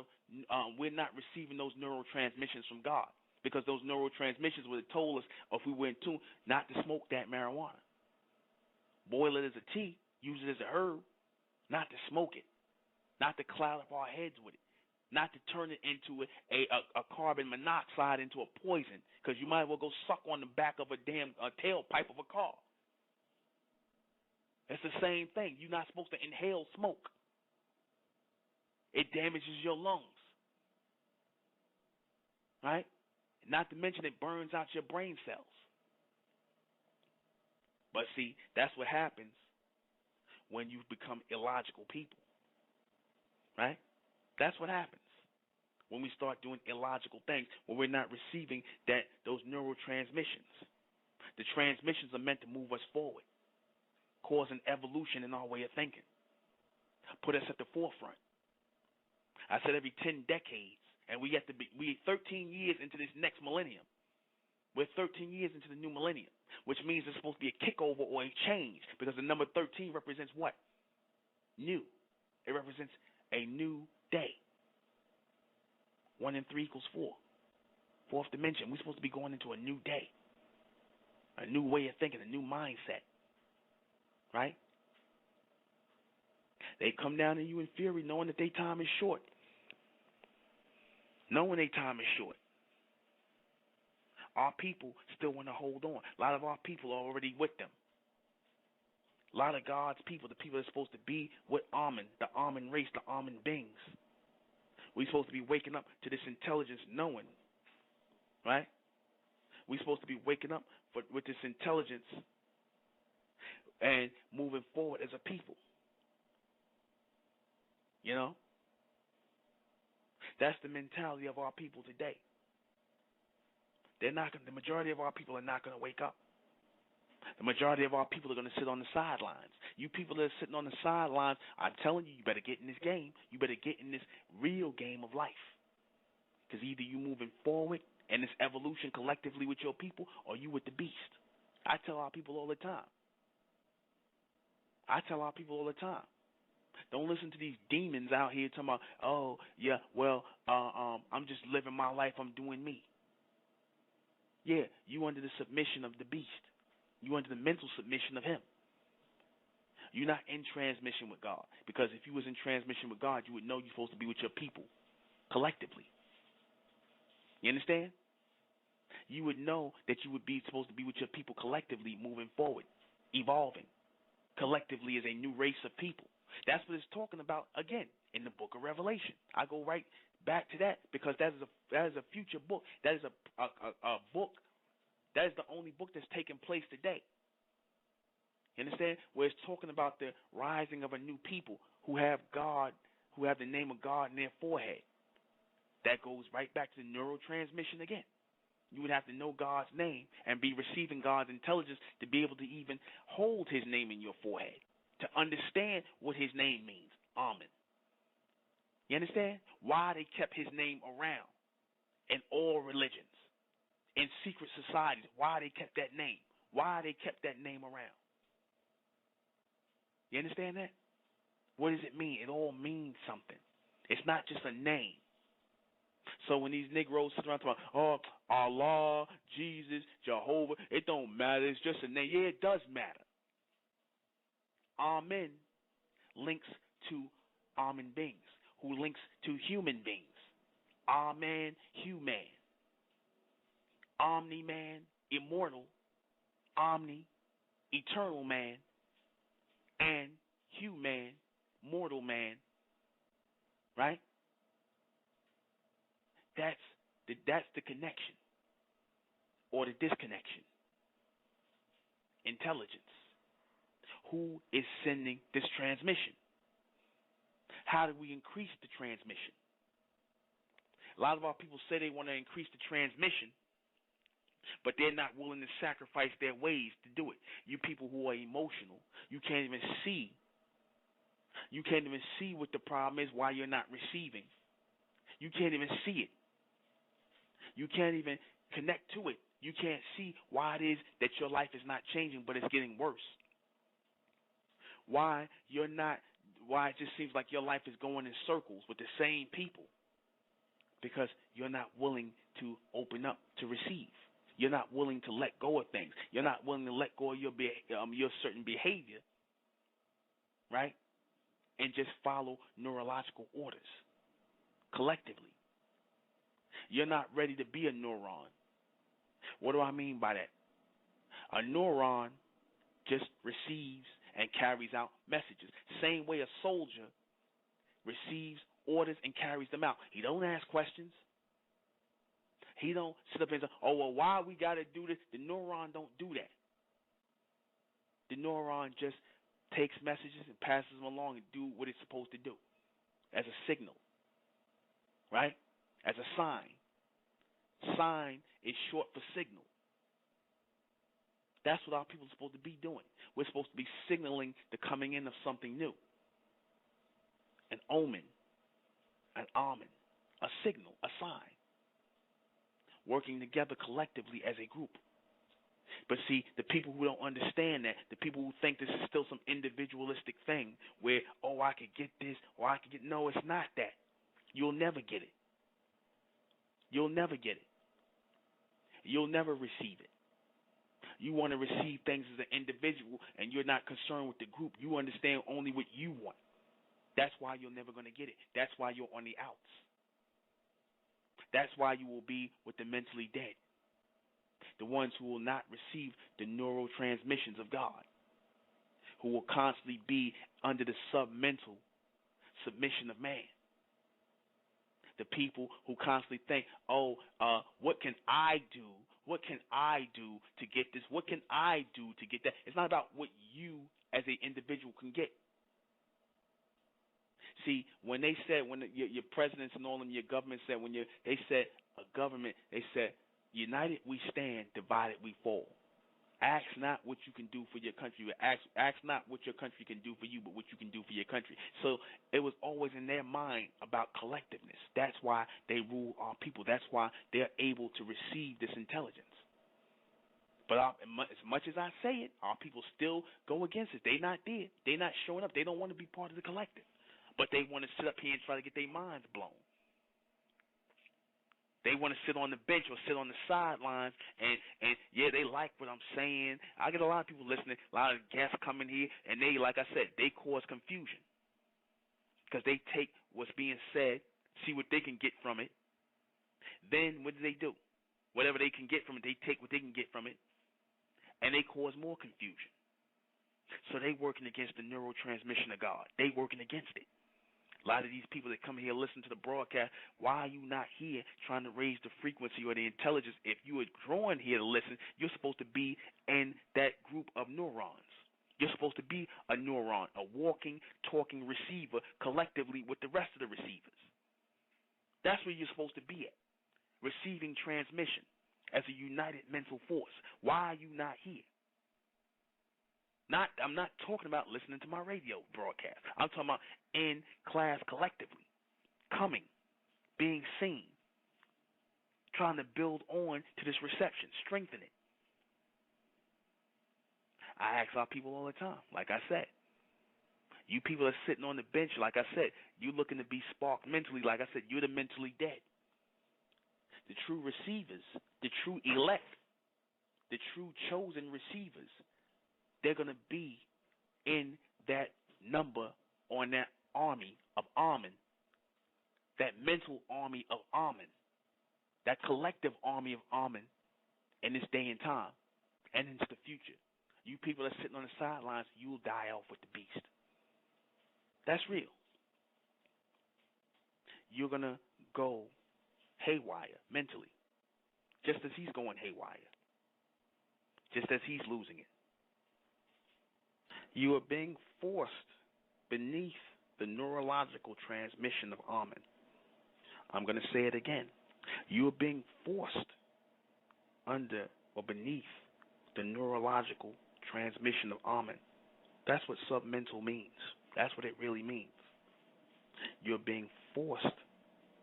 we're not receiving those neurotransmissions from God, because those neurotransmissions would have told us, if we were in tune, not to smoke that marijuana. Boil it as a tea, use it as a herb, not to smoke it, not to cloud up our heads with it, not to turn it into a carbon monoxide into a poison, because you might as well go suck on the back of a damn tailpipe of a car. It's the same thing. You're not supposed to inhale smoke. It damages your lungs. Right? Not to mention it burns out your brain cells. But see, that's what happens when you become illogical people. Right? That's what happens when we start doing illogical things, when we're not receiving those neurotransmissions. The transmissions are meant to move us forward, cause an evolution in our way of thinking, put us at the forefront. I said every 10 decades, and we're 13 years into this next millennium. We're 13 years into the new millennium, which means there's supposed to be a kickover or a change, because the number 13 represents what? New. It represents a new day. 1 and 3 equals 4. Fourth dimension. We're supposed to be going into a new day, a new way of thinking, a new mindset. Right? They come down to you in fury, knowing that their time is short. Knowing their time is short. Our people still want to hold on. A lot of our people are already with them. A lot of God's people, the people that are supposed to be with almond, the almond race, the almond beings. We're supposed to be waking up to this intelligence, knowing, right, We're supposed to be waking up with this intelligence and moving forward as a people. You know? That's the mentality of our people today. The majority of our people are not going to wake up. The majority of our people are going to sit on the sidelines. You people that are sitting on the sidelines, I'm telling you, you better get in this game. You better get in this real game of life. Because either you moving forward in this evolution collectively with your people, or you with the beast. I tell our people all the time. Don't listen to these demons out here talking about, oh, yeah, well, I'm just living my life. I'm doing me. Yeah, you under the submission of the beast. You under the mental submission of him. You're not in transmission with God. Because if you was in transmission with God, you would know you're supposed to be with your people collectively. You understand? You would know that you would be supposed to be with your people collectively moving forward, evolving collectively as a new race of people. That's what it's talking about, again, in the book of Revelation. I go right back to that because that is a future book. That is a book. That is the only book that's taking place today. You understand? Where it's talking about the rising of a new people who have God, who have the name of God in their forehead. That goes right back to the neurotransmission again. You would have to know God's name and be receiving God's intelligence to be able to even hold his name in your forehead, to understand what his name means, Amen. You understand? Why they kept his name around in all religions, in secret societies, why they kept that name, why they kept that name around. You understand that? What does it mean? It all means something. It's not just a name. So when these Negroes sit around talking about, oh, Allah, Jesus, Jehovah, it don't matter. It's just a name. Yeah, it does matter. Amen links to Amen beings, who links to human beings. Amen, human. Omni-man, immortal. Omni, eternal man. And human, mortal man. Right? That's the connection or the disconnection. Intelligence. Who is sending this transmission? How do we increase the transmission? A lot of our people say they want to increase the transmission, but they're not willing to sacrifice their ways to do it. You people who are emotional, you can't even see. You can't even see what the problem is, why you're not receiving. You can't even see it. You can't even connect to it. You can't see why it is that your life is not changing, but it's getting worse. Why it just seems like your life is going in circles with the same people. Because you're not willing to open up to receive. You're not willing to let go of things. You're not willing to let go of your certain behavior, right? And just follow neurological orders collectively. You're not ready to be a neuron. What do I mean by that? A neuron just receives and carries out messages. Same way a soldier receives orders and carries them out. He don't ask questions. He don't sit up and say, oh, well, why we got to do this? The neuron don't do that. The neuron just takes messages and passes them along and do what it's supposed to do as a signal, right? As a sign. Sign is short for signal. That's what our people are supposed to be doing. We're supposed to be signaling the coming in of something new. An omen, an amen, a signal, a sign. Working together collectively as a group. But see, the people who don't understand that, the people who think this is still some individualistic thing where, oh, I could get this or I could get, no, it's not that. You'll never get it. You'll never get it. You'll never receive it. You want to receive things as an individual and you're not concerned with the group. You understand only what you want. That's why you're never going to get it. That's why you're on the outs. That's why you will be with the mentally dead. The ones who will not receive the neurotransmissions of God. Who will constantly be under the submental submission of man. The people who constantly think, oh, what can I do What can I do to get this? What can I do to get that? It's not about what you as an individual can get. See, when they said, your presidents and all of them, your government said, they said a government, they said, united we stand, divided we fall. Ask not what you can do for your country. Ask not what your country can do for you, but what you can do for your country. So it was always in their mind about collectiveness. That's why they rule our people. That's why they're able to receive this intelligence. But as much as I say it, our people still go against it. They're not there. They're not showing up. They don't want to be part of the collective. But they want to sit up here and try to get their minds blown. They want to sit on the bench or sit on the sidelines, and yeah, they like what I'm saying. I get a lot of people listening, a lot of guests coming here, and they, like I said, they cause confusion because they take what's being said, see what they can get from it. Then what do? Whatever they can get from it, they take what they can get from it, and they cause more confusion. So they working against the neurotransmission of God. They working against it. A lot of these people that come here listen to the broadcast, why are you not here trying to raise the frequency or the intelligence? If you are drawn here to listen, you're supposed to be in that group of neurons. You're supposed to be a neuron, a walking, talking receiver collectively with the rest of the receivers. That's where you're supposed to be at, receiving transmission as a united mental force. Why are you not here? I'm not talking about listening to my radio broadcast. I'm talking about in class collectively, coming, being seen, trying to build on to this reception, strengthen it. I ask our people all the time, like I said, you people are sitting on the bench, like I said, you looking to be sparked mentally, like I said, you're the mentally dead. The true receivers, the true elect, the true chosen receivers, they're going to be in that number on that army of Amen, that mental army of Amen, that collective army of Amen in this day and time and into the future. You people that are sitting on the sidelines, you'll die off with the beast. That's real. You're going to go haywire mentally, just as he's going haywire, just as he's losing it. You are being forced beneath the neurological transmission of Amen. I'm going to say it again. You are being forced under or beneath the neurological transmission of Amen. That's what submental means. That's what it really means. You're being forced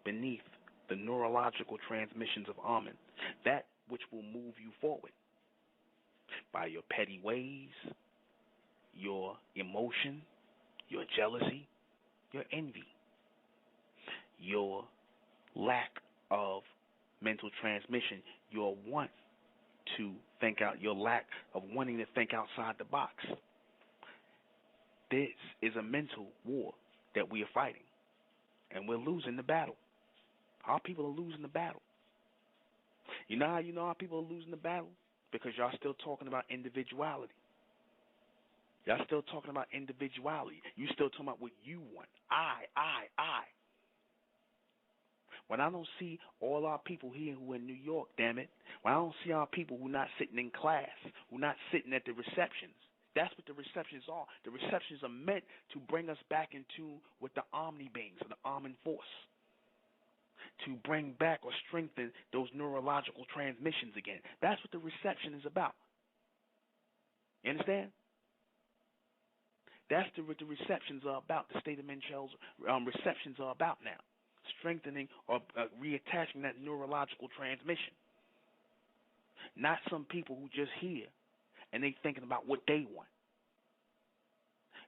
beneath the neurological transmissions of Amen, that which will move you forward by your petty ways, your emotion, your jealousy, your envy, your lack of mental transmission, your want to think out, your lack of wanting to think outside the box. This is a mental war that we are fighting, and we're losing the battle. Our people are losing the battle. You know how our people are losing the battle? Because y'all still talking about individuality. Y'all still talking about individuality. You still talking about what you want. I. When I don't see all our people here who are in New York, damn it, when I don't see our people who are not sitting in class, who are not sitting at the receptions, that's what the receptions are. The receptions are meant to bring us back in tune with the omni beings, or the Amen force, to bring back or strengthen those neurological transmissions again. That's what the reception is about. You understand? That's what the receptions are about. The state of Menschel's receptions are about now. Strengthening or reattaching that neurological transmission. Not some people who just hear and they thinking about what they want.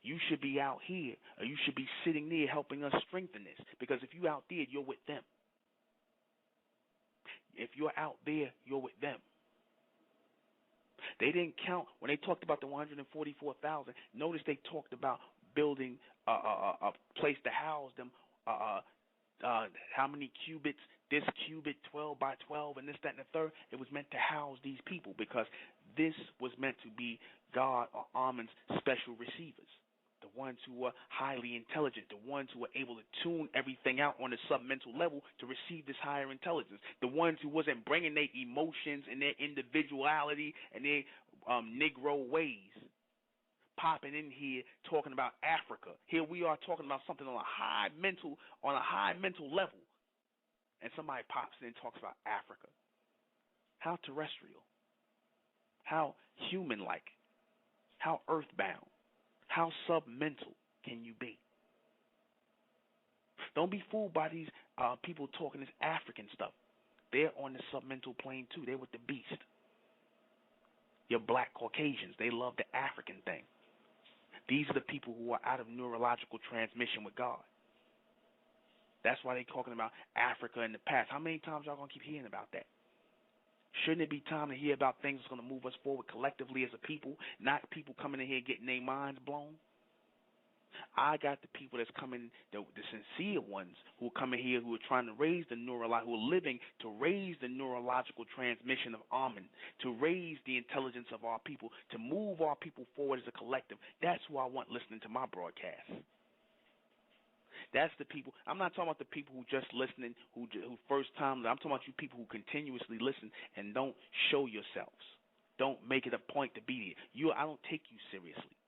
You should be out here, or you should be sitting there helping us strengthen this. Because if you're out there, you're with them. If you're out there, you're with them. They didn't count when they talked about the 144,000. Notice they talked about building a place to house them. How many cubits? This cubit, 12 by 12, and this, that, and the third. It was meant to house these people because this was meant to be God or Amen's special receivers, the ones who were highly intelligent, the ones who were able to tune everything out on a submental level to receive this higher intelligence, the ones who wasn't bringing their emotions and their individuality and their Negro ways, popping in here talking about Africa. Here we are talking about something on a high mental level, and somebody pops in and talks about Africa. How terrestrial, how human-like, how earthbound, how submental can you be? Don't be fooled by these people talking this African stuff. They're on the submental plane too. They're with the beast. Your black Caucasians, they love the African thing. These are the people who are out of neurological transmission with God. That's why they're talking about Africa in the past. How many times y'all going to keep hearing about that? Shouldn't it be time to hear about things that's going to move us forward collectively as a people, not people coming in here getting their minds blown? I got the people that's coming, the sincere ones who are coming here, who are trying to raise the who are living to raise the neurological transmission of Amen, to raise the intelligence of our people, to move our people forward as a collective. That's who I want listening to my broadcast. That's the people. I'm not talking about the people who just listening, who first time. I'm talking about you people who continuously listen and don't show yourselves. Don't make it a point to be here. I don't take you seriously.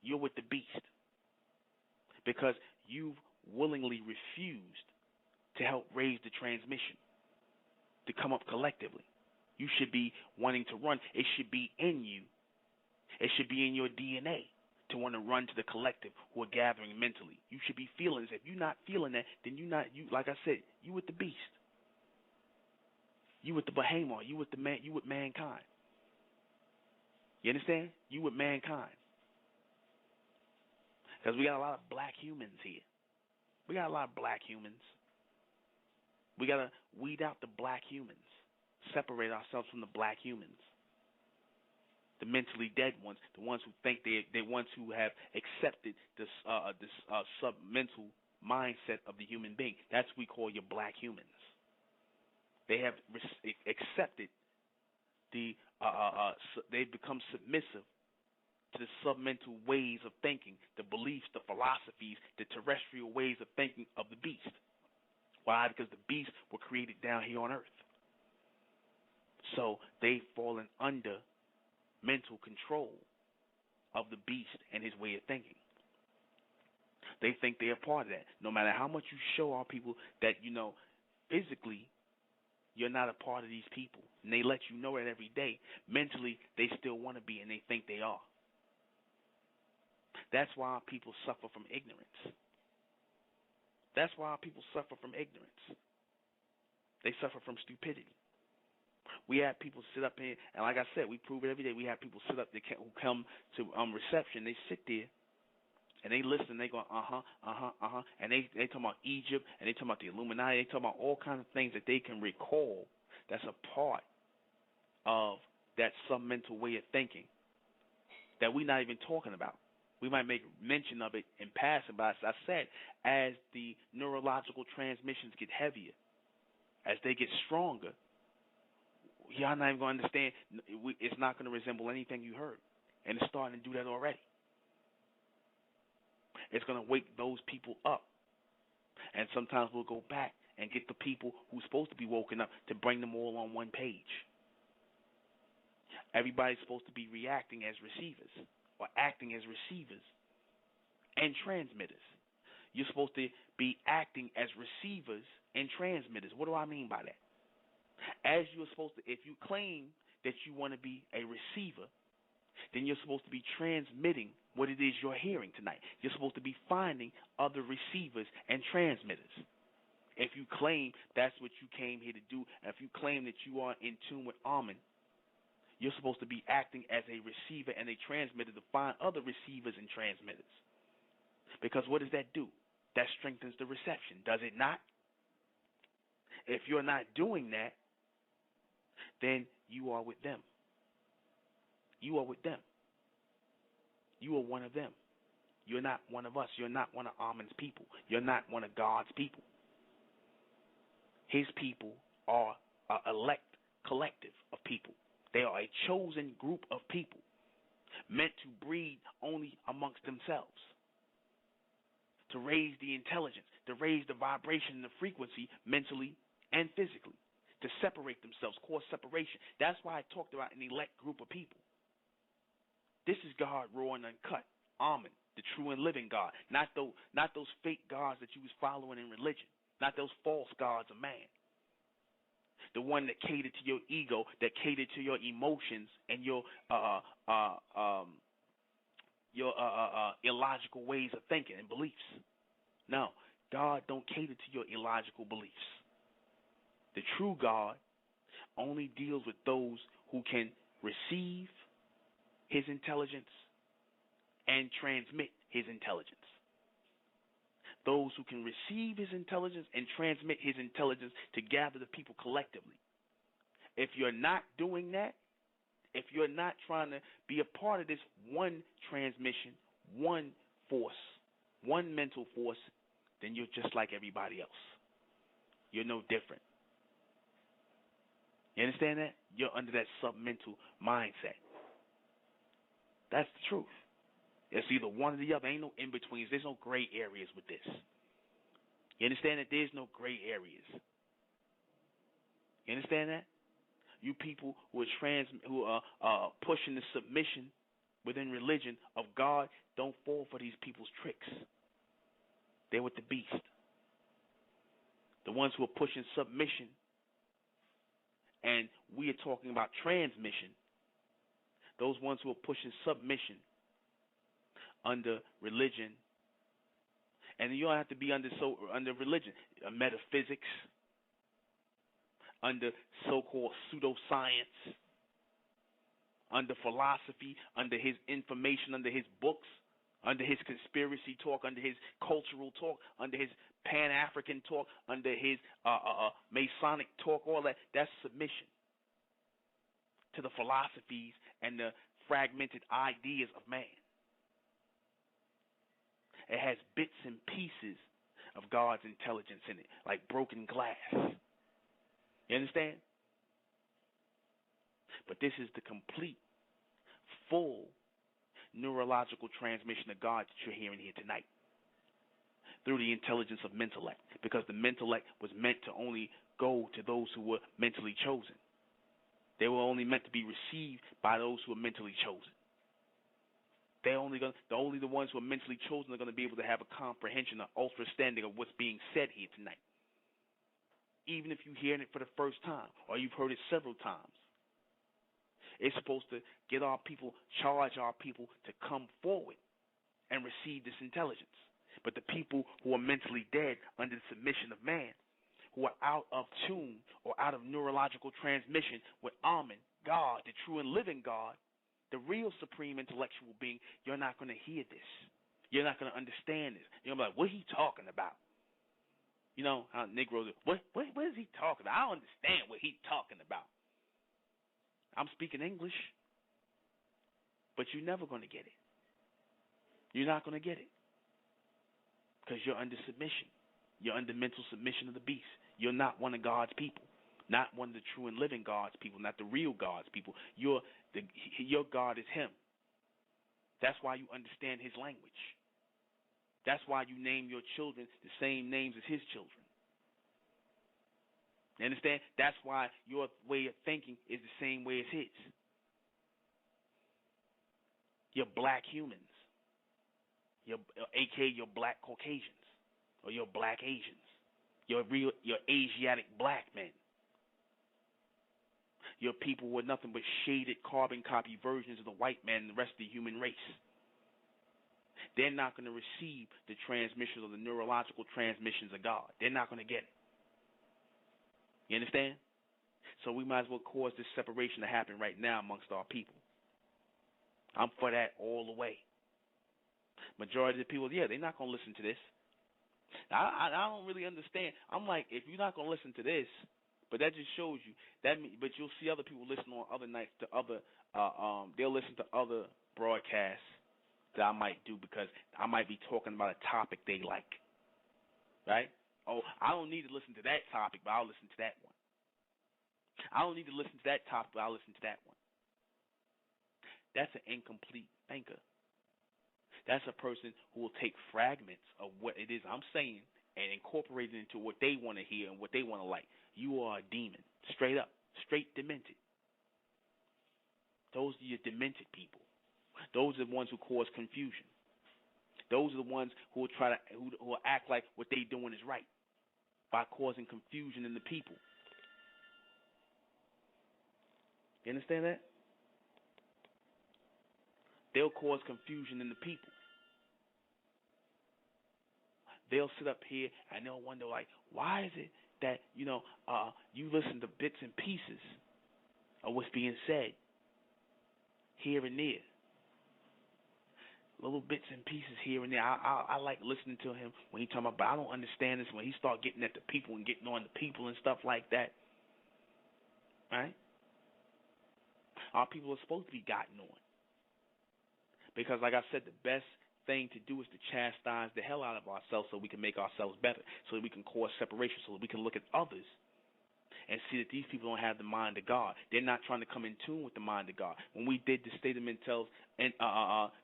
You're with the beast because you've willingly refused to help raise the transmission, to come up collectively. You should be wanting to run. It should be in you. It should be in your DNA to want to run to the collective who are gathering mentally. You should be feeling this. If you're not feeling that, then you like I said, you with the beast. You with the behemoth. You with the man. You with mankind. You understand? You with mankind. Because we got a lot of black humans here. We got a lot of black humans. We got to weed out the black humans. Separate ourselves from the black humans. The mentally dead ones, the ones who think they're ones who have accepted this submental mindset of the human being. That's what we call your black humans. They have accepted they've become submissive to the submental ways of thinking, the beliefs, the philosophies, the terrestrial ways of thinking of the beast. Why? Because the beasts were created down here on earth. So they've fallen under mental control of the beast and his way of thinking. They think they're a part of that. No matter how much you show our people that, physically, you're not a part of these people. And they let you know that every day. Mentally, they still want to be, and they think they are. That's why our people suffer from ignorance. That's why our people suffer from ignorance. They suffer from stupidity. We have people sit up here, and like I said, we prove it every day. We have people sit up who come to reception. They sit there, and they listen. They go, and they talk about Egypt, and they talk about the Illuminati. They talk about all kinds of things that they can recall that's a part of that submental way of thinking that we're not even talking about. We might make mention of it in passing, but as I said, as the neurological transmissions get heavier, as they get stronger, y'all not even going to understand. It's not going to resemble anything you heard. And it's starting to do that already. It's going to wake those people up. And sometimes we'll go back and get the people who's supposed to be woken up to bring them all on one page. Everybody's supposed to be reacting as receivers or acting as receivers and transmitters. You're supposed to be acting as receivers and transmitters. What do I mean by that? As you're supposed to, if you claim that you want to be a receiver, then you're supposed to be transmitting what it is you're hearing tonight. You're supposed to be finding other receivers and transmitters. If you claim that's what you came here to do, and if you claim that you are in tune with Amen, you're supposed to be acting as a receiver and a transmitter to find other receivers and transmitters. Because what does that do? That strengthens the reception, does it not? If you're not doing that, then you are with them. You are with them. You are one of them. You're not one of us. You're not one of Amen's people. You're not one of God's people. His people are an elect collective of people. They are a chosen group of people meant to breed only amongst themselves, to raise the intelligence, to raise the vibration and the frequency mentally and physically, to separate themselves, cause separation. That's why I talked about an elect group of people. This is God raw and uncut, Amen, the true and living God, not those fake gods that you was following in religion, not those false gods of man. The one that catered to your ego, that catered to your emotions and your illogical ways of thinking and beliefs. No, God don't cater to your illogical beliefs. The true God only deals with those who can receive his intelligence and transmit his intelligence. Those who can receive his intelligence and transmit his intelligence to gather the people collectively. If you're not doing that, if you're not trying to be a part of this one transmission, one force, one mental force, then you're just like everybody else. You're no different. You understand that? You're under that submental mindset. That's the truth. It's either one or the other. Ain't no in-betweens. There's no gray areas with this. You understand that? There's no gray areas. You understand that? You people who are pushing the submission within religion of God, don't fall for these people's tricks. They're with the beast. The ones who are pushing submission, and we are talking about transmission, those ones who are pushing submission under religion, and you don't have to be under religion, metaphysics, under so-called pseudoscience, under philosophy, under his information, under his books, under his conspiracy talk, under his cultural talk, under his Pan-African talk, under his Masonic talk, all that. That's submission to the philosophies and the fragmented ideas of man. It has bits and pieces of God's intelligence in it, like broken glass. You understand? But this is the complete, full neurological transmission of God that you're hearing here tonight through the intelligence of mentellect, because the mentellect was meant to only go to those who were mentally chosen. They were only meant to be received by those who were mentally chosen. Only the ones who are mentally chosen are going to be able to have a comprehension, an understanding of what's being said here tonight. Even if you're hearing it for the first time or you've heard it several times. It's supposed to get our people, charge our people to come forward and receive this intelligence. But the people who are mentally dead under the submission of man, who are out of tune or out of neurological transmission with Amen, God, the true and living God, the real supreme intellectual being, you're not going to hear this. You're not going to understand this. You're going to be like, what are he talking about? You know how Negroes are, what is he talking about? I don't understand what he's talking about. I'm speaking English, but you're never going to get it. You're not going to get it because you're under submission. You're under mental submission of the beast. You're not one of God's people, not one of the true and living God's people, not the real God's people. Your God is him. That's why you understand his language. That's why you name your children the same names as his children. You understand? That's why your way of thinking is the same way as his. You're black humans. A.k.a. your black Caucasians or your black Asians. Your Asiatic black men. Your people were nothing but shaded carbon copy versions of the white man and the rest of the human race. They're not going to receive the transmissions or the neurological transmissions of God. They're not going to get it. You understand? So we might as well cause this separation to happen right now amongst our people. I'm for that all the way. Majority of the people, they're not going to listen to this. I don't really understand. I'm like, if you're not going to listen to this, but that just shows you but you'll see other people listen on other nights to other. They'll listen to other broadcasts that I might do because I might be talking about a topic they like, right? Oh, I don't need to listen to that topic, but I'll listen to that one. I don't need to listen to that topic, but I'll listen to that one. That's an incomplete thinker. That's a person who will take fragments of what it is I'm saying and incorporate it into what they want to hear and what they want to like. You are a demon, straight up, straight demented. Those are your demented people. Those are the ones who cause confusion. Those are the ones who will who will act like what they're doing is right by causing confusion in the people. You understand that? They'll cause confusion in the people. They'll sit up here and they'll wonder, like, why is it that, you listen to bits and pieces of what's being said here and there. Little bits and pieces here and there. I like listening to him when he talking about, but I don't understand this when he start getting at the people and getting on the people and stuff like that. Right? Our people are supposed to be gotten on. Because, like I said, the best thing to do is to chastise the hell out of ourselves so we can make ourselves better, so that we can cause separation, so that we can look at others and see that these people don't have the mind of God. They're not trying to come in tune with the mind of God. When we did the state of mentals and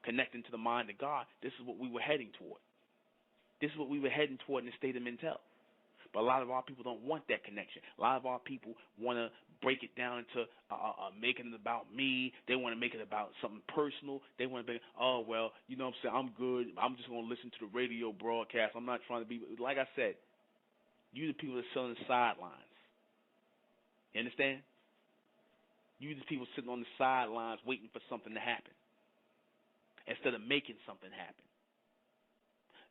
connecting to the mind of God, this is what we were heading toward. This is what we were heading toward in the state of mental. But a lot of our people don't want that connection. A lot of our people want to break it down into making it about me. They want to make it about something personal. They want to be, oh, well, you know what I'm saying, I'm good. I'm just going to listen to the radio broadcast. I'm not trying to be, like I said, you the people that are selling the sidelines. You understand? You the people sitting on the sidelines waiting for something to happen instead of making something happen.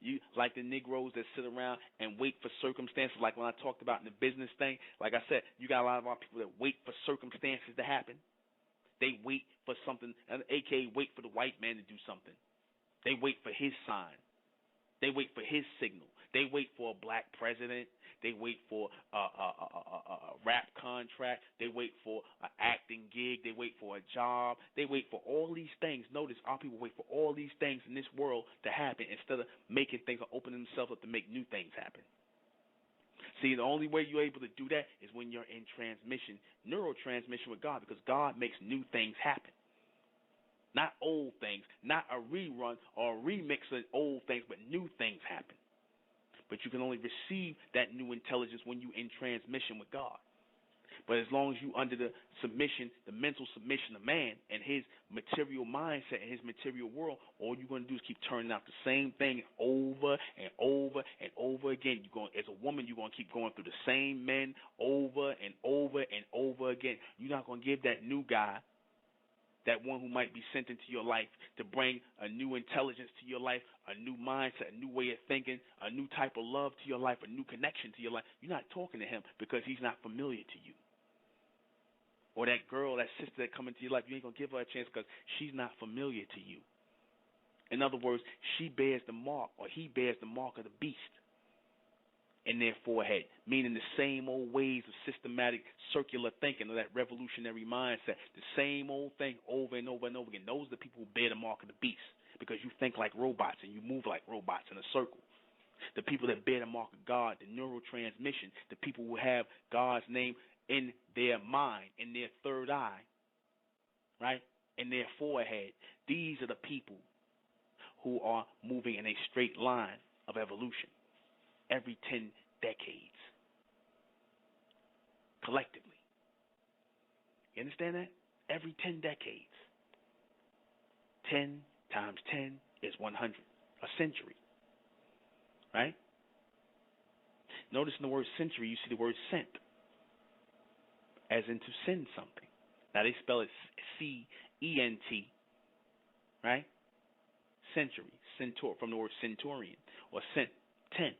You like the Negroes that sit around and wait for circumstances, like when I talked about in the business thing. Like I said, you got a lot of our people that wait for circumstances to happen. They wait for something, aka wait for the white man to do something. They wait for his sign. They wait for his signal. They wait for a black president. They wait for a rap contract. They wait for an acting gig. They wait for a job. They wait for all these things. Notice our people wait for all these things in this world to happen instead of making things or opening themselves up to make new things happen. See, the only way you're able to do that is when you're in transmission, neurotransmission with God, because God makes new things happen. Not old things, not a rerun or a remix of old things, but new things happen. But you can only receive that new intelligence when you're in transmission with God. But as long as you under the submission, the mental submission of man and his material mindset and his material world, all you're going to do is keep turning out the same thing over and over and over again. As a woman, you're going to keep going through the same men over and over and over again. You're not going to give that new guy, that one who might be sent into your life to bring a new intelligence to your life, a new mindset, a new way of thinking, a new type of love to your life, a new connection to your life. You're not talking to him because he's not familiar to you. Or that girl, that sister that come into your life, you ain't going to give her a chance because she's not familiar to you. In other words, she bears the mark, or he bears the mark of the beast in their forehead, meaning the same old ways of systematic circular thinking, or that revolutionary mindset, the same old thing over and over and over again. Those are the people who bear the mark of the beast because you think like robots and you move like robots in a circle. The people that bear the mark of God, the neurotransmission, the people who have God's name in their mind, in their third eye, right, in their forehead, these are the people who are moving in a straight line of evolution every 10 decades, collectively. You understand that? Every 10 decades. 10 times 10 is 100, a century, right? Notice in the word century, you see the word sent, as in to send something. Now they spell it C-E-N-T, right? Century, centaur, from the word centurion, or cent, 10,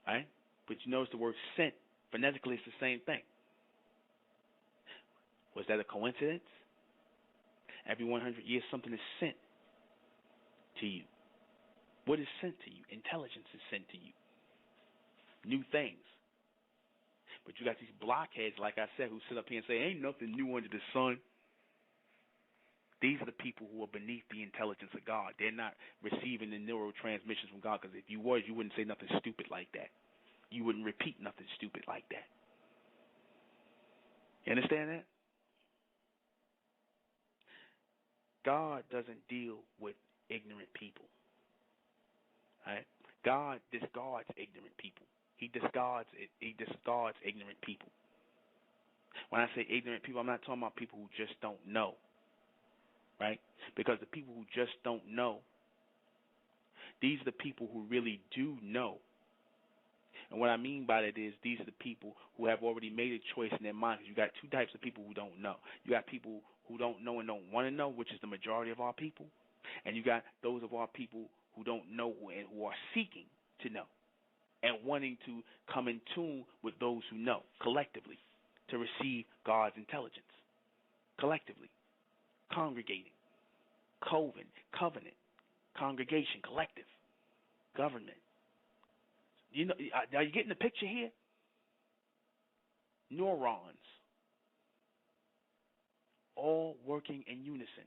right? But you notice the word sent, phonetically it's the same thing. Was that a coincidence? Every 100 years something is sent to you. What is sent to you? Intelligence is sent to you. New things. But you got these blockheads, like I said, who sit up here and say, ain't nothing new under the sun. These are the people who are beneath the intelligence of God. They're not receiving the neurotransmissions from God, because if you was, you wouldn't say nothing stupid like that. You wouldn't repeat nothing stupid like that. You understand that? God doesn't deal with ignorant people. Right? God discards ignorant people. He discards ignorant people. When I say ignorant people, I'm not talking about people who just don't know. Right? Because the people who just don't know, these are the people who really do know. And what I mean by that is these are the people who have already made a choice in their mind. Because you got two types of people who don't know. You got people who don't know and don't want to know, which is the majority of our people. And you got those of our people who don't know and who are seeking to know and wanting to come in tune with those who know collectively to receive God's intelligence. Collectively. Congregating. Covenant. Congregation. Collective. Government. You know, are you getting the picture here? Neurons, all working in unison.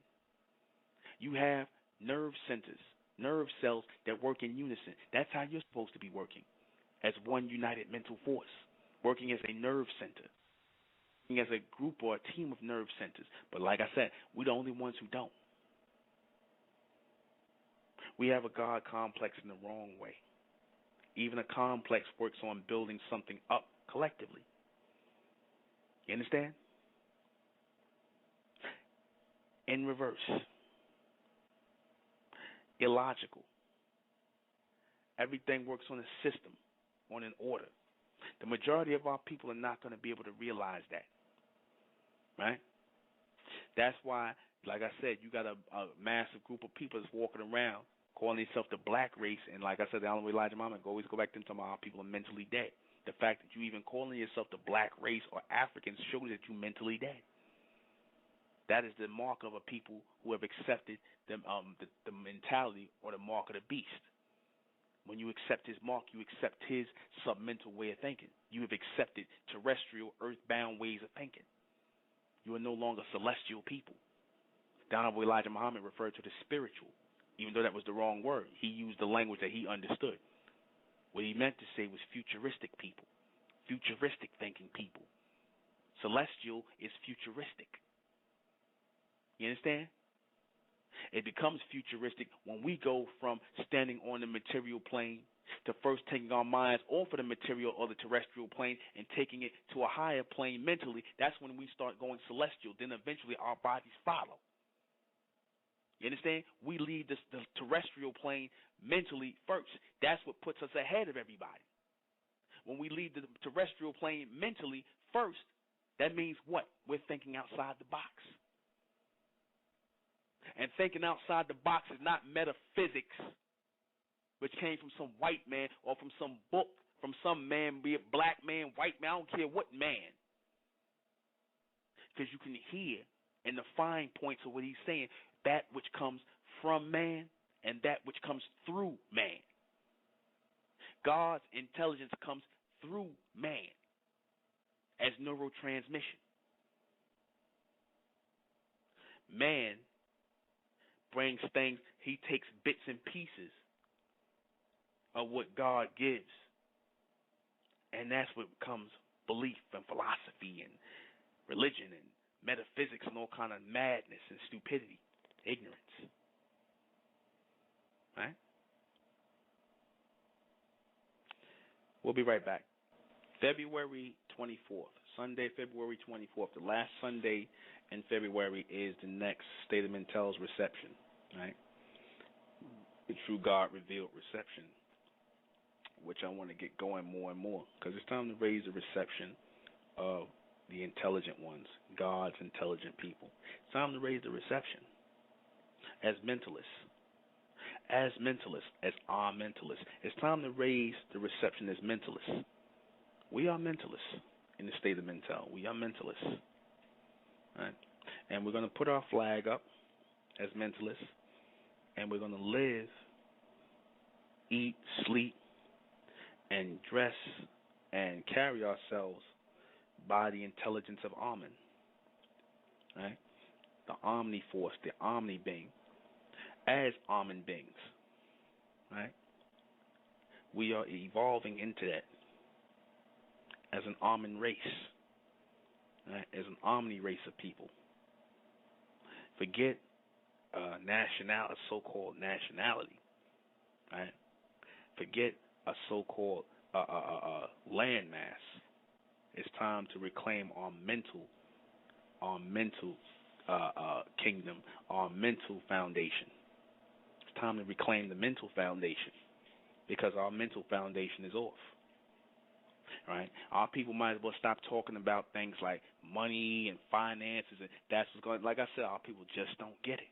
You have nerve centers, nerve cells that work in unison. That's how you're supposed to be working, as one united mental force, working as a nerve center, working as a group or a team of nerve centers. But like I said, we're the only ones who don't. We have a God complex in the wrong way. Even a complex works on building something up collectively. You understand? In reverse. Illogical. Everything works on a system, on an order. The majority of our people are not going to be able to realize that. Right? That's why, like I said, you got a massive group of people that's walking around calling themselves the black race, and like I said, the Honorable Elijah Muhammad always go back to them talking about how people are mentally dead. The fact that you even calling yourself the black race or Africans shows that you're mentally dead. That is the mark of a people who have accepted the mentality or the mark of the beast. When you accept his mark, you accept his submental way of thinking. You have accepted terrestrial, earthbound ways of thinking. You are no longer celestial people. The Honorable Elijah Muhammad referred to the spiritual. Even though that was the wrong word, he used the language that he understood. What he meant to say was futuristic people, futuristic thinking people. Celestial is futuristic. You understand? It becomes futuristic when we go from standing on the material plane to first taking our minds off of the material or the terrestrial plane and taking it to a higher plane mentally. That's when we start going celestial. Then eventually our bodies follow. You understand? We leave the terrestrial plane mentally first. That's what puts us ahead of everybody. When we leave the terrestrial plane mentally first, that means what? We're thinking outside the box. And thinking outside the box is not metaphysics, which came from some white man or from some book, from some man, be it black man, white man, I don't care what man. Because you can hear in the fine points of what he's saying, that which comes from man and that which comes through man. God's intelligence comes through man as neurotransmission. Man brings things, he takes bits and pieces of what God gives. And that's what becomes belief and philosophy and religion and metaphysics and all kind of madness and stupidity. Ignorance. Right? We'll be right back. February 24th. Sunday, February 24th. The last Sunday in February is the next State of Mental's reception. Right? The True God Revealed reception, which I want to get going more and more because it's time to raise the reception of the intelligent ones, God's intelligent people. It's time to raise the reception. As mentalists, as our mentalists. It's time to raise the reception as mentalists. We are mentalists in the state of mental. We are mentalists. Right? And we're going to put our flag up as mentalists, and we're going to live, eat, sleep, and dress and carry ourselves by the intelligence of Amen. Right? The Omni Force, the Omni Being. As Amen beings, right? We are evolving into that as an Amen race, right? As an Omni race of people. Forget a so-called nationality, right? Forget a so-called landmass. It's time to reclaim our mental kingdom, our mental foundation. It's time to reclaim the mental foundation because our mental foundation is off. Right? Our people might as well stop talking about things like money and finances, and that's what's going. Like I said, our people just don't get it.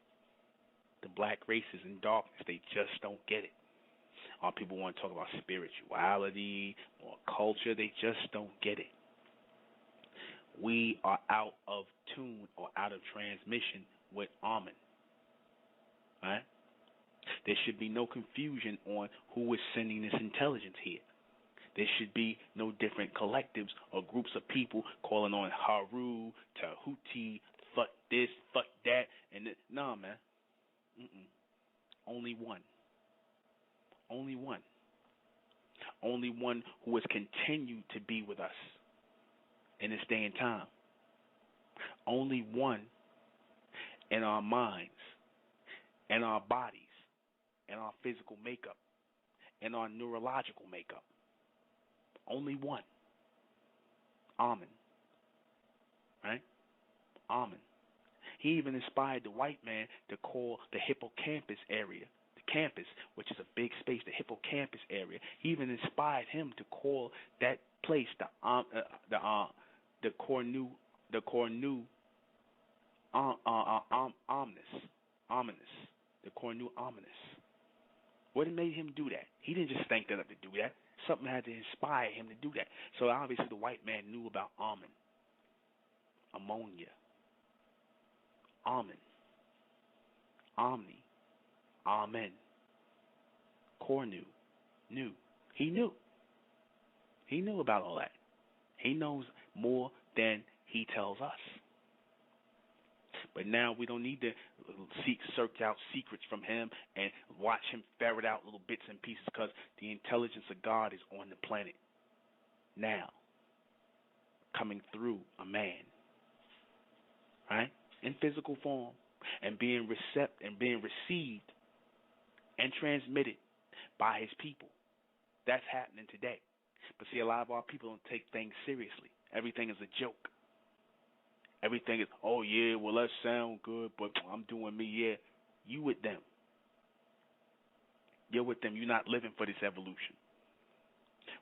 The black race is in darkness; they just don't get it. Our people want to talk about spirituality or culture; they just don't get it. We are out of tune or out of transmission with Amen. Right? There should be no confusion on who is sending this intelligence here. There should be no different collectives or groups of people calling on Haru, Tahuti, fuck this, fuck that, and this. Nah, man. Only one. Only one. Only one who has continued to be with us in this day and time. Only one in our minds, in our bodies, in our physical makeup, in our neurological makeup. Only one. Amen. Right? Amen. He even inspired the white man to call the hippocampus area, the campus, which is a big space, the hippocampus area. He even inspired him to call that place the Cornu ominous, the Cornu ominous. What made him do that? He didn't just think that up to do that. Something had to inspire him to do that. So obviously the white man knew about Amen, ammonia, Amen, Omni, Amen, Cornu, knew. He knew. He knew about all that. He knows more than he tells us. But now we don't need to search out secrets from him and watch him ferret out little bits and pieces because the intelligence of God is on the planet now, coming through a man, right, in physical form, and being received and transmitted by his people. That's happening today. But see, a lot of our people don't take things seriously. Everything is a joke. Everything is, oh yeah, well that sound good, but I'm doing me, yeah. You with them. You're with them. You're not living for this evolution.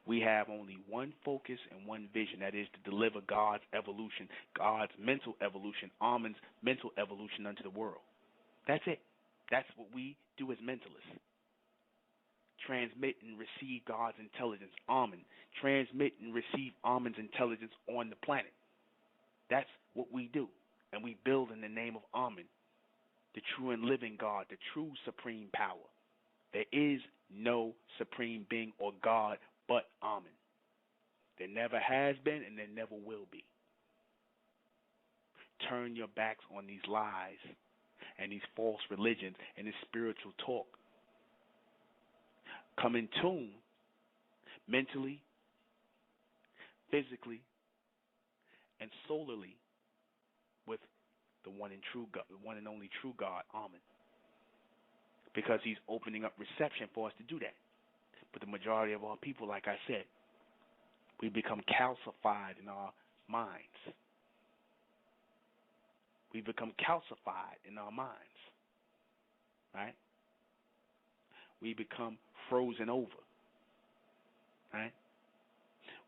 We have only one focus and one vision, that is to deliver God's evolution, God's mental evolution, Amen's mental evolution unto the world. That's it. That's what we do as mentalists. Transmit and receive God's intelligence, Amen. Transmit and receive Amen's intelligence on the planet. That's what we do. And we build in the name of Amen, the true and living God, the true supreme power. There is no supreme being or God but Amen. There never has been and there never will be. Turn your backs on these lies and these false religions and this spiritual talk. Come in tune mentally, physically, and solarly with the one and true God, the one and only true God, Amen. Because he's opening up reception for us to do that. But the majority of our people, like I said, we become calcified in our minds. We become calcified in our minds, right? We become frozen over, right?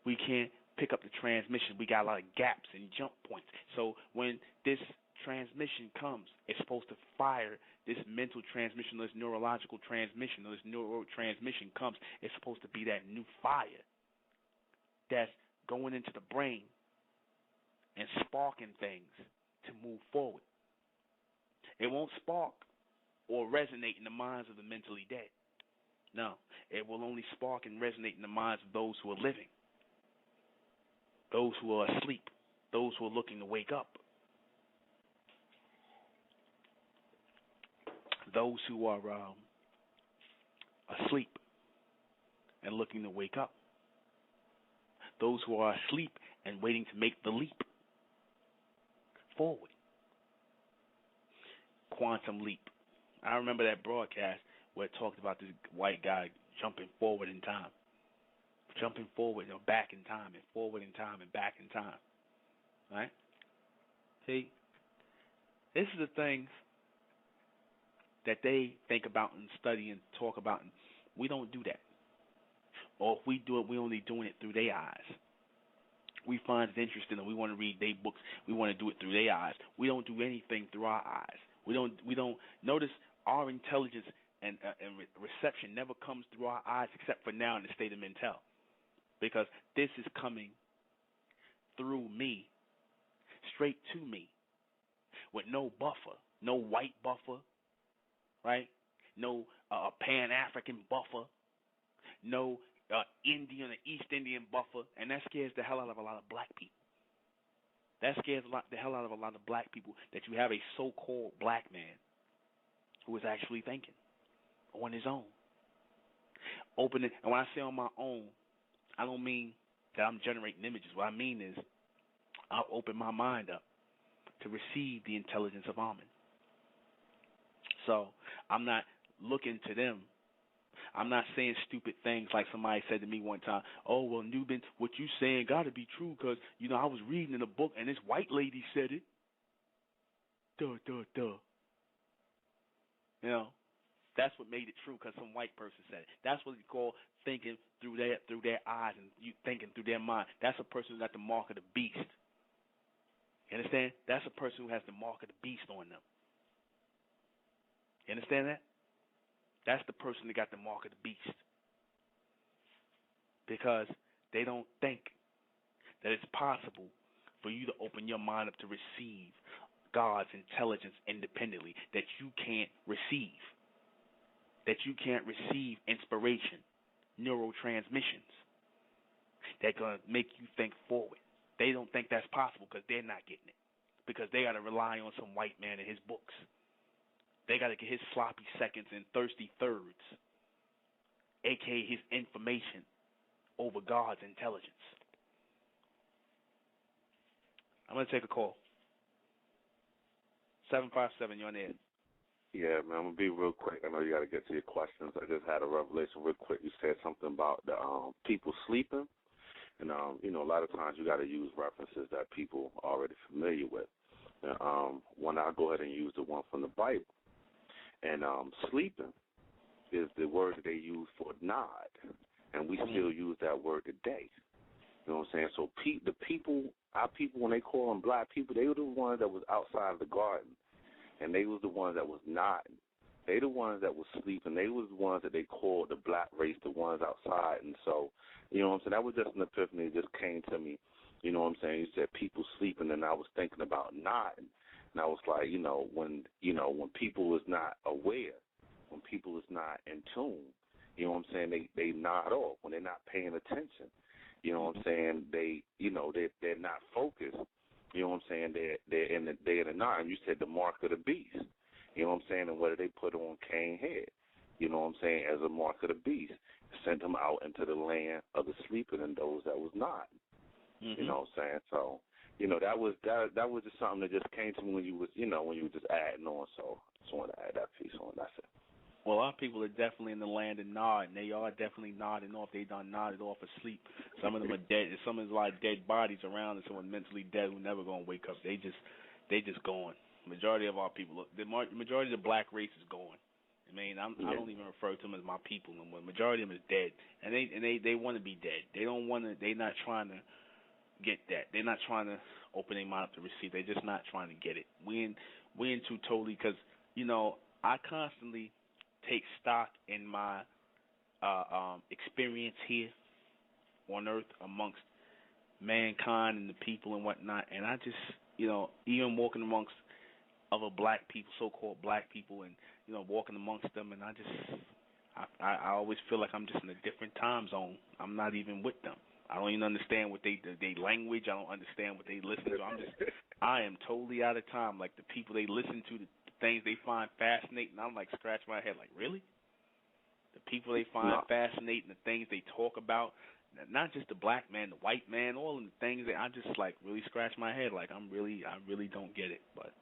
We can't pick up the transmission. We got a lot of gaps and jump points. So when this transmission comes, it's supposed to fire this mental transmission, this neurological transmission, this neurotransmission comes. It's supposed to be that new fire that's going into the brain and sparking things to move forward. It won't spark or resonate in the minds of the mentally dead. No, it will only spark and resonate in the minds of those who are living, those who are asleep, those who are looking to wake up, those who are asleep and looking to wake up, those who are asleep and waiting to make the leap forward. Quantum leap, I remember that broadcast where it talked about this white guy jumping forward in time, jumping forward, back in time, and forward in time, and back in time. Right? See, this is the things that they think about and study and talk about, and we don't do that. Or if we do it, we're only doing it through their eyes. We find it interesting, and we want to read their books. We want to do it through their eyes. We don't do anything through our eyes. We don't notice our intelligence and reception never comes through our eyes, except for now in the state of mental, because this is coming through me, straight to me, with no buffer, no white buffer, right? No Pan-African buffer, no Indian or East Indian buffer, and that scares the hell out of a lot of black people. That scares the hell out of a lot of black people, that you have a so-called black man who is actually thinking on his own. Opening, and when I say on my own, I don't mean that I'm generating images. What I mean is I'll open my mind up to receive the intelligence of Amen. So I'm not looking to them. I'm not saying stupid things like somebody said to me one time, oh, well, Nubin, what you saying got to be true because, I was reading in a book and this white lady said it. Duh. That's what made it true, because some white person said it. That's what you call thinking through their eyes and you thinking through their mind. That's a person who got the mark of the beast. You understand? That's a person who has the mark of the beast on them. You understand that? That's the person that got the mark of the beast. Because they don't think that it's possible for you to open your mind up to receive God's intelligence independently, that you can't receive. That you can't receive inspiration, neurotransmissions that going to make you think forward. They don't think that's possible because they're not getting it. Because they got to rely on some white man and his books. They got to get his sloppy seconds and thirsty thirds, a.k.a. his information, over God's intelligence. I'm going to take a call. 757, you're on the air. Yeah, man, I'm going to be real quick. I know you got to get to your questions. I just had a revelation real quick. You said something about the people sleeping. And, a lot of times you got to use references that people are already familiar with. And, when I go ahead and use the one from the Bible. And sleeping is the word that they use for nod. And we still use that word today. You know what I'm saying? So our people, when they call them black people, they were the ones that was outside of the garden. And they was the ones that was nodding. They the ones that was sleeping. They was the ones that they called the black race, the ones outside. And so, you know what I'm saying, that was just an epiphany that just came to me. You know what I'm saying? You said people sleeping, and I was thinking about nodding. And I was like, when people is not aware, when people is not in tune, you know what I'm saying, they nod off when they're not paying attention. You know what I'm saying? They're not focused. You know what I'm saying? They're in the nod. And you said the mark of the beast. You know what I'm saying? And what did they put on Cain's head? You know what I'm saying? As a mark of the beast. Sent him out into the land of the sleeping and those that was not. Mm-hmm. You know what I'm saying? So, that was just something that just came to me when you was just adding on. So I just wanted to add that piece on. That's it. Well, our people are definitely in the land of nod, and they are definitely nodding off. They done nodded off asleep. Some of them are dead. Some of them are like dead bodies around, and someone mentally dead who never gonna wake up. They just going. Majority of our people, the majority of the black race is going. I mean, I don't even refer to them as my people no more. Majority of them is dead, and they want to be dead. They don't want to. They're not trying to get that. They're not trying to open their mind up to receive. They're just not trying to get it. We into totally, because I constantly take stock in my experience here on earth amongst mankind and the people and whatnot, and I just even walking amongst other black people, so-called black people, and walking amongst them, and I always feel like I'm just in a different time zone. I'm not even with them. I don't even understand what they language. I don't understand what they listen to. I am totally out of time. Like the people they listen to, the things they find fascinating, I'm like scratch my head. Like, really? The people they find fascinating, the things they talk about, not just the black man, the white man, all of the things that I just like really scratch my head. Like I really don't get it. But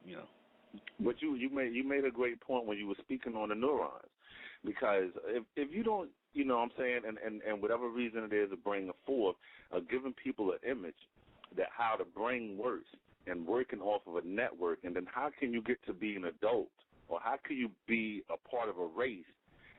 But you made a great point when you were speaking on the neurons, because if you don't, you know what I'm saying, and whatever reason it is to bring it forth, giving people an image that how the brain works and working off of a network, and then how can you get to be an adult, or how can you be a part of a race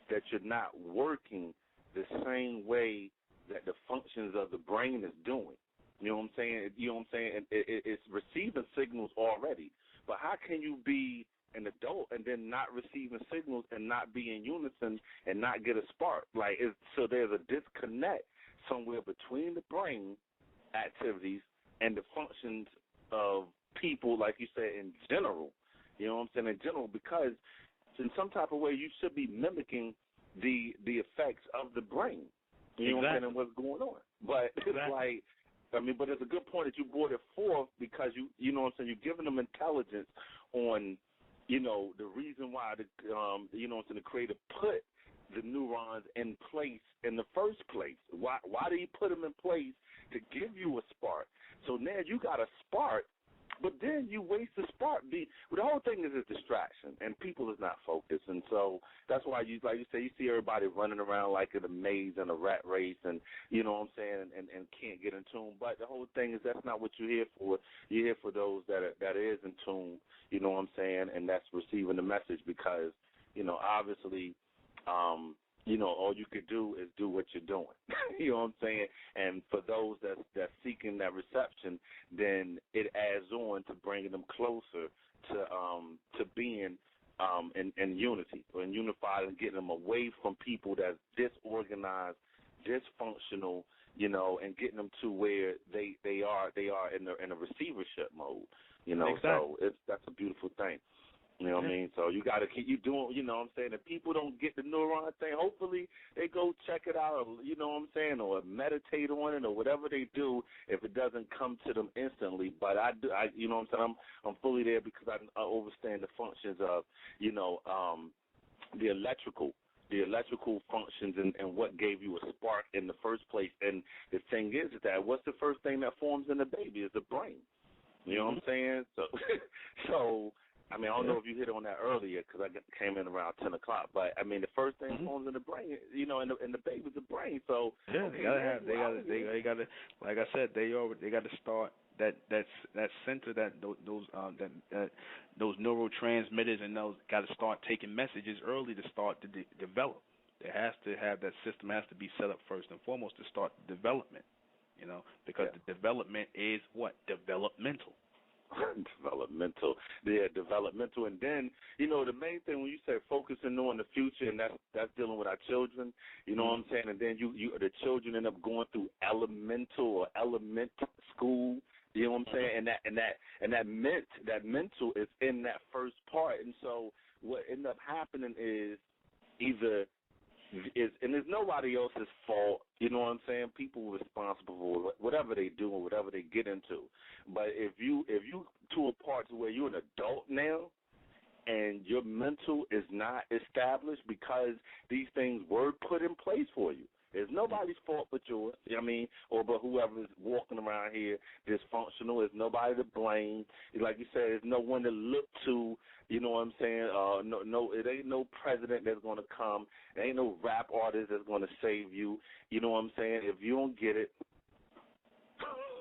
that you're not working the same way that the functions of the brain is doing? You know what I'm saying? You know what I'm saying? It's receiving signals already, but how can you be an adult and then not receiving signals and not be in unison and not get a spark? Like, so there's a disconnect somewhere between the brain activities and the functions of people, like you said, in general. You know what I'm saying? In general, because in some type of way you should be mimicking the effects of the brain. You know what I'm saying, and what's going on. But it's like, I mean, but it's a good point that you brought it forth, because you know what I'm saying, you're giving them intelligence on, you know, the reason why the you know what I'm saying, the creator put the neurons in place in the first place. Why did he put them in place? To give you a spark. So now you got a spark, but then you waste the spark. The whole thing is a distraction, and people is not focused, and so that's why you, like you say, you see everybody running around like in a maze and a rat race, and you know what I'm saying, and can't get in tune. But the whole thing is that's not what you're here for. You're here for those that is in tune. You know what I'm saying, and that's receiving the message, because you know obviously. You know, all you could do is do what you're doing. You know what I'm saying? And for those that's seeking that reception, then it adds on to bringing them closer to being in unity or in unified, and getting them away from people that's disorganized, dysfunctional, you know, and getting them to where they are in a receivership mode. You know, so that's a beautiful thing. You know what I mean? So you got to keep doing, you know what I'm saying? If people don't get the neuron thing, hopefully they go check it out, or, you know what I'm saying, or meditate on it, or whatever they do if it doesn't come to them instantly. But I you know what I'm saying, I'm fully there, because I understand the functions of, you know, the electrical functions and what gave you a spark in the first place. And the thing is that what's the first thing that forms in the baby is the brain. You know what I'm saying? So I mean, I don't know if you hit on that earlier, because I came in around 10 o'clock. But I mean, the first thing forms in the brain, you know, and the baby's the brain. So they got to, like I said, they got to start that center, that those neurotransmitters, and those got to start taking messages early to start to develop. They has to have that system has to be set up first and foremost to start the development. You know, because the development is what? Developmental. Developmental, and then you know the main thing when you say focusing on the future, and that's dealing with our children. You know what I'm saying, and then you the children end up going through elemental or element school. You know what I'm saying, and that mental is in that first part, and so what ends up happening is either. And it's nobody else's fault, you know what I'm saying? People are responsible for whatever they do and whatever they get into. But if you to a part to where you're an adult now and your mental is not established because these things were put in place for you, it's nobody's fault but yours. I mean, or but whoever's walking around here dysfunctional, it's nobody to blame. Like you said, there's no one to look to. You know what I'm saying? No, it ain't no president that's going to come. There ain't no rap artist that's going to save you. You know what I'm saying? If you don't get it.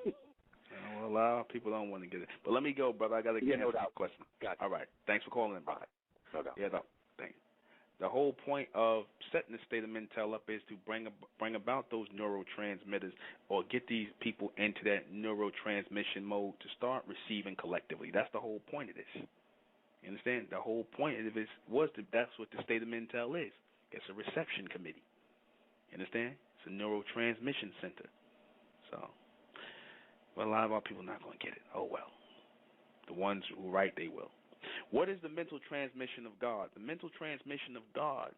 Well, a lot of people don't want to get it. But let me go, brother. I got to get a question. All right. Thanks for calling in, brother. No doubt. Yeah, no. Thanks. The whole point of setting the state of mental up is to bring about those neurotransmitters, or get these people into that neurotransmission mode to start receiving collectively. That's the whole point of this. You understand? The whole point of it that's what the state of mental is. It's a reception committee. You understand? It's a neurotransmission center. So, but a lot of our people are not going to get it. Oh, well. The ones who write, they will. What is the mental transmission of God? The mental transmission of God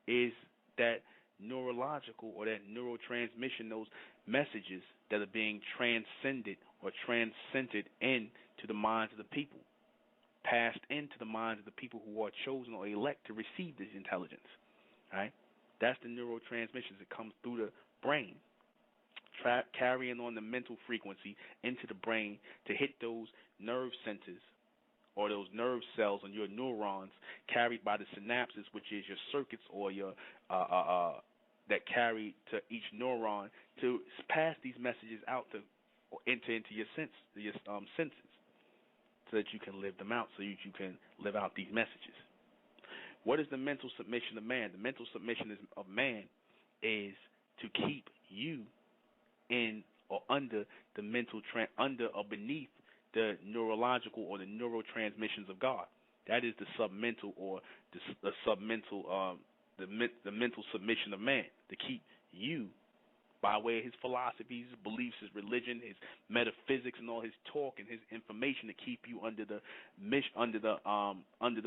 is that neurological or that neurotransmission, those messages that are being transcended or transcended into the minds of the people, passed into the minds of the people who are chosen or elect to receive this intelligence. Right? That's the neurotransmissions that comes through the brain, carrying on the mental frequency into the brain to hit those nerve centers or those nerve cells on your neurons carried by the synapses, which is your circuits or your that carry to each neuron to pass these messages out to or enter into your senses, so that you can live them out, so you can live out these messages. What is the mental submission of man? The mental submission of man is to keep you in or under the mental under or beneath the neurological or the neurotransmissions of God. That is the submental or the submental the mental submission of man, to keep you, by way of his philosophies, his beliefs, his religion, his metaphysics, and all his talk and his information, to keep you under the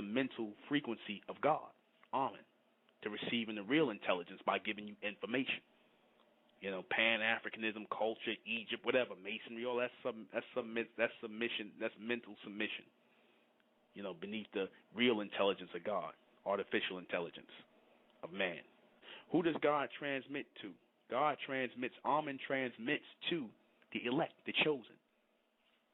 mental frequency of God, Amen, to receiving the real intelligence by giving you information. You know, Pan-Africanism, culture, Egypt, whatever, Masonry, all that's submission, that's mental submission. You know, beneath the real intelligence of God, artificial intelligence of man. Who does God transmit to? God transmits, Amen transmits to the elect, the chosen.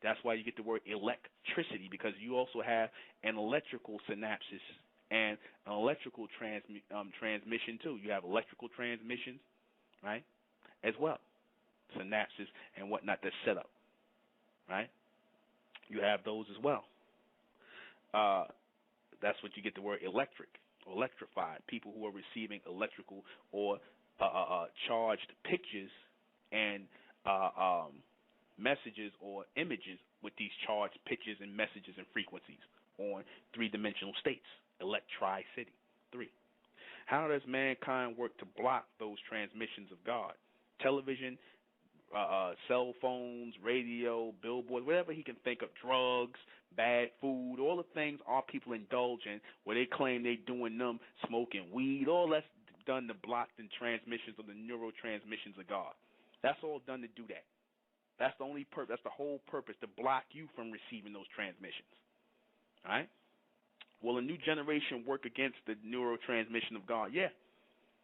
That's why you get the word electricity, because you also have an electrical synapses and an electrical transmission too. You have electrical transmissions, right, as well, synapses and whatnot that's set up, right? You have those as well. That's what you get the word electric, electrified, people who are receiving electrical or charged pictures and messages or images with these charged pictures and messages and frequencies on three-dimensional states, electricity. 3. How does mankind work to block those transmissions of God? Television, cell phones, radio, billboards, whatever he can think of, drugs, bad food, all the things our people indulge in where they claim they doing them, smoking weed, all that's done to block the transmissions of the neurotransmissions of God. That's all done to do that. That's the only purpose. That's the whole purpose, to block you from receiving those transmissions. All right? Will a new generation work against the neurotransmission of God? Yeah,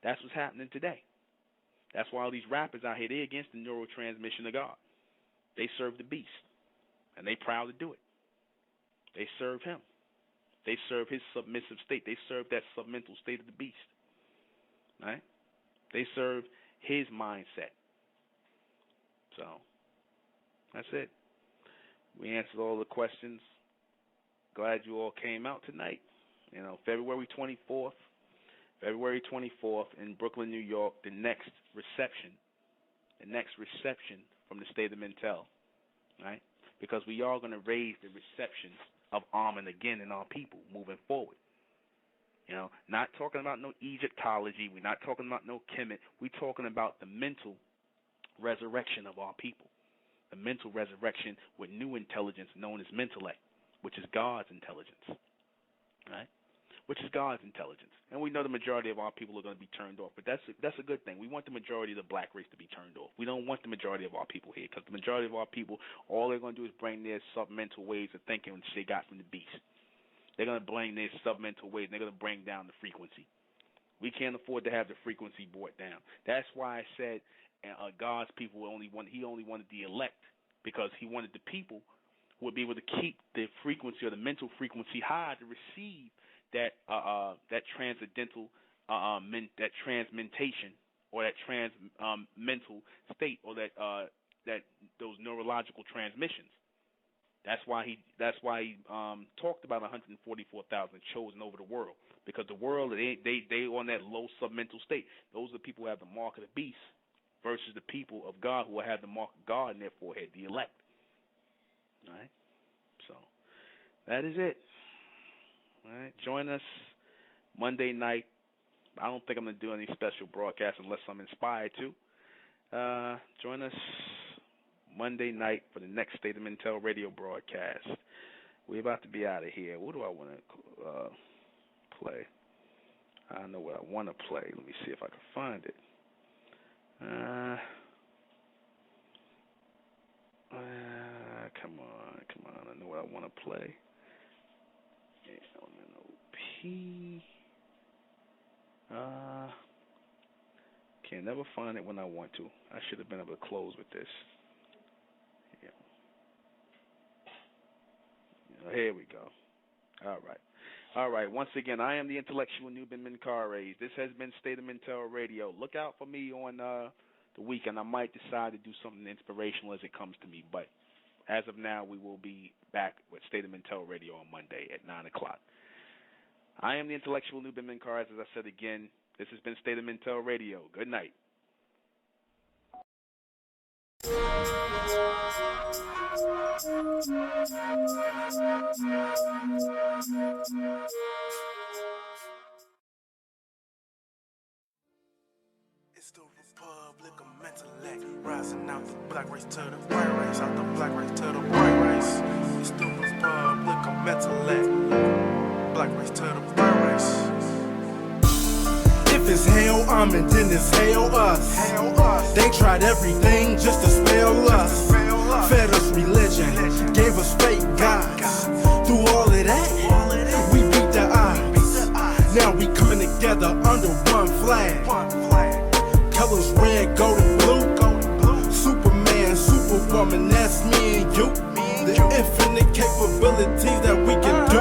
that's what's happening today. That's why all these rappers out here, they're against the neurotransmission of God. They serve the beast, and they proud to do it. They serve him. They serve his submissive state. They serve that submental state of the beast. Right? They serve his mindset. So, that's it. We answered all the questions. Glad you all came out tonight. You know, February 24th in Brooklyn, New York, the next reception from the state of Mentel, right? Because we are going to raise the reception of Amen again in our people moving forward. You know, not talking about no Egyptology. We're not talking about no Kemet. We're talking about the mental resurrection of our people. The mental resurrection with new intelligence known as mentellect, which is God's intelligence, right? Which is God's intelligence. And we know the majority of our people are going to be turned off, but that's a good thing. We want the majority of the black race to be turned off. We don't want the majority of our people here, because the majority of our people, all they're going to do is bring their submental ways of thinking which they got from the beast. They're going to bring their submental ways, and they're going to bring down the frequency. We can't afford to have the frequency brought down. That's why I said God's people he only wanted the elect, because he wanted the people who would be able to keep the frequency or the mental frequency high to receive that transcendental that transmentation or that mental state or that those neurological transmissions. That's why he talked about 144,000 chosen over the world, because the world they on that low submental state. Those are the people who have the mark of the beast versus the people of God who will have the mark of God in their forehead, the elect. All right, so that is it. All right, join us Monday night. I don't think I'm going to do any special broadcast unless I'm inspired to. Join us Monday night for the next State of Mentel radio broadcast. We're about to be out of here. What do I want to play? I know what I want to play. Let me see if I can find it. Come on. I know what I want to play. LNOP. Can never find it when I want to. I should have been able to close with this. Yeah. Here There we go. All right. All right. Once again, I am the intellectual ᴍᴜ RᴏᴛRᴏᴛ. This has been State of Mentel Radio. Look out for me on the weekend. I might decide to do something inspirational as it comes to me, but as of now, we will be back with State of Mentel Radio on Monday at 9 o'clock. I am the intellectual ᴍᴜ RᴏᴛRᴏᴛ. As I said again, this has been State of Mentel Radio. Good night. It's the Republic of Mentellect, rising out the black race to the white race, out the black race to the white race. It's the Republic of Mentellect, black race to the white race. If it's hell, and then it's hell us. They tried everything just to spell us. Fed us religion, gave us fake gods. Through all of that, we beat the odds. Now we coming together under one flag. Colors red, gold, and blue. Superman, Superwoman, that's me and you. The infinite capabilities that we can do.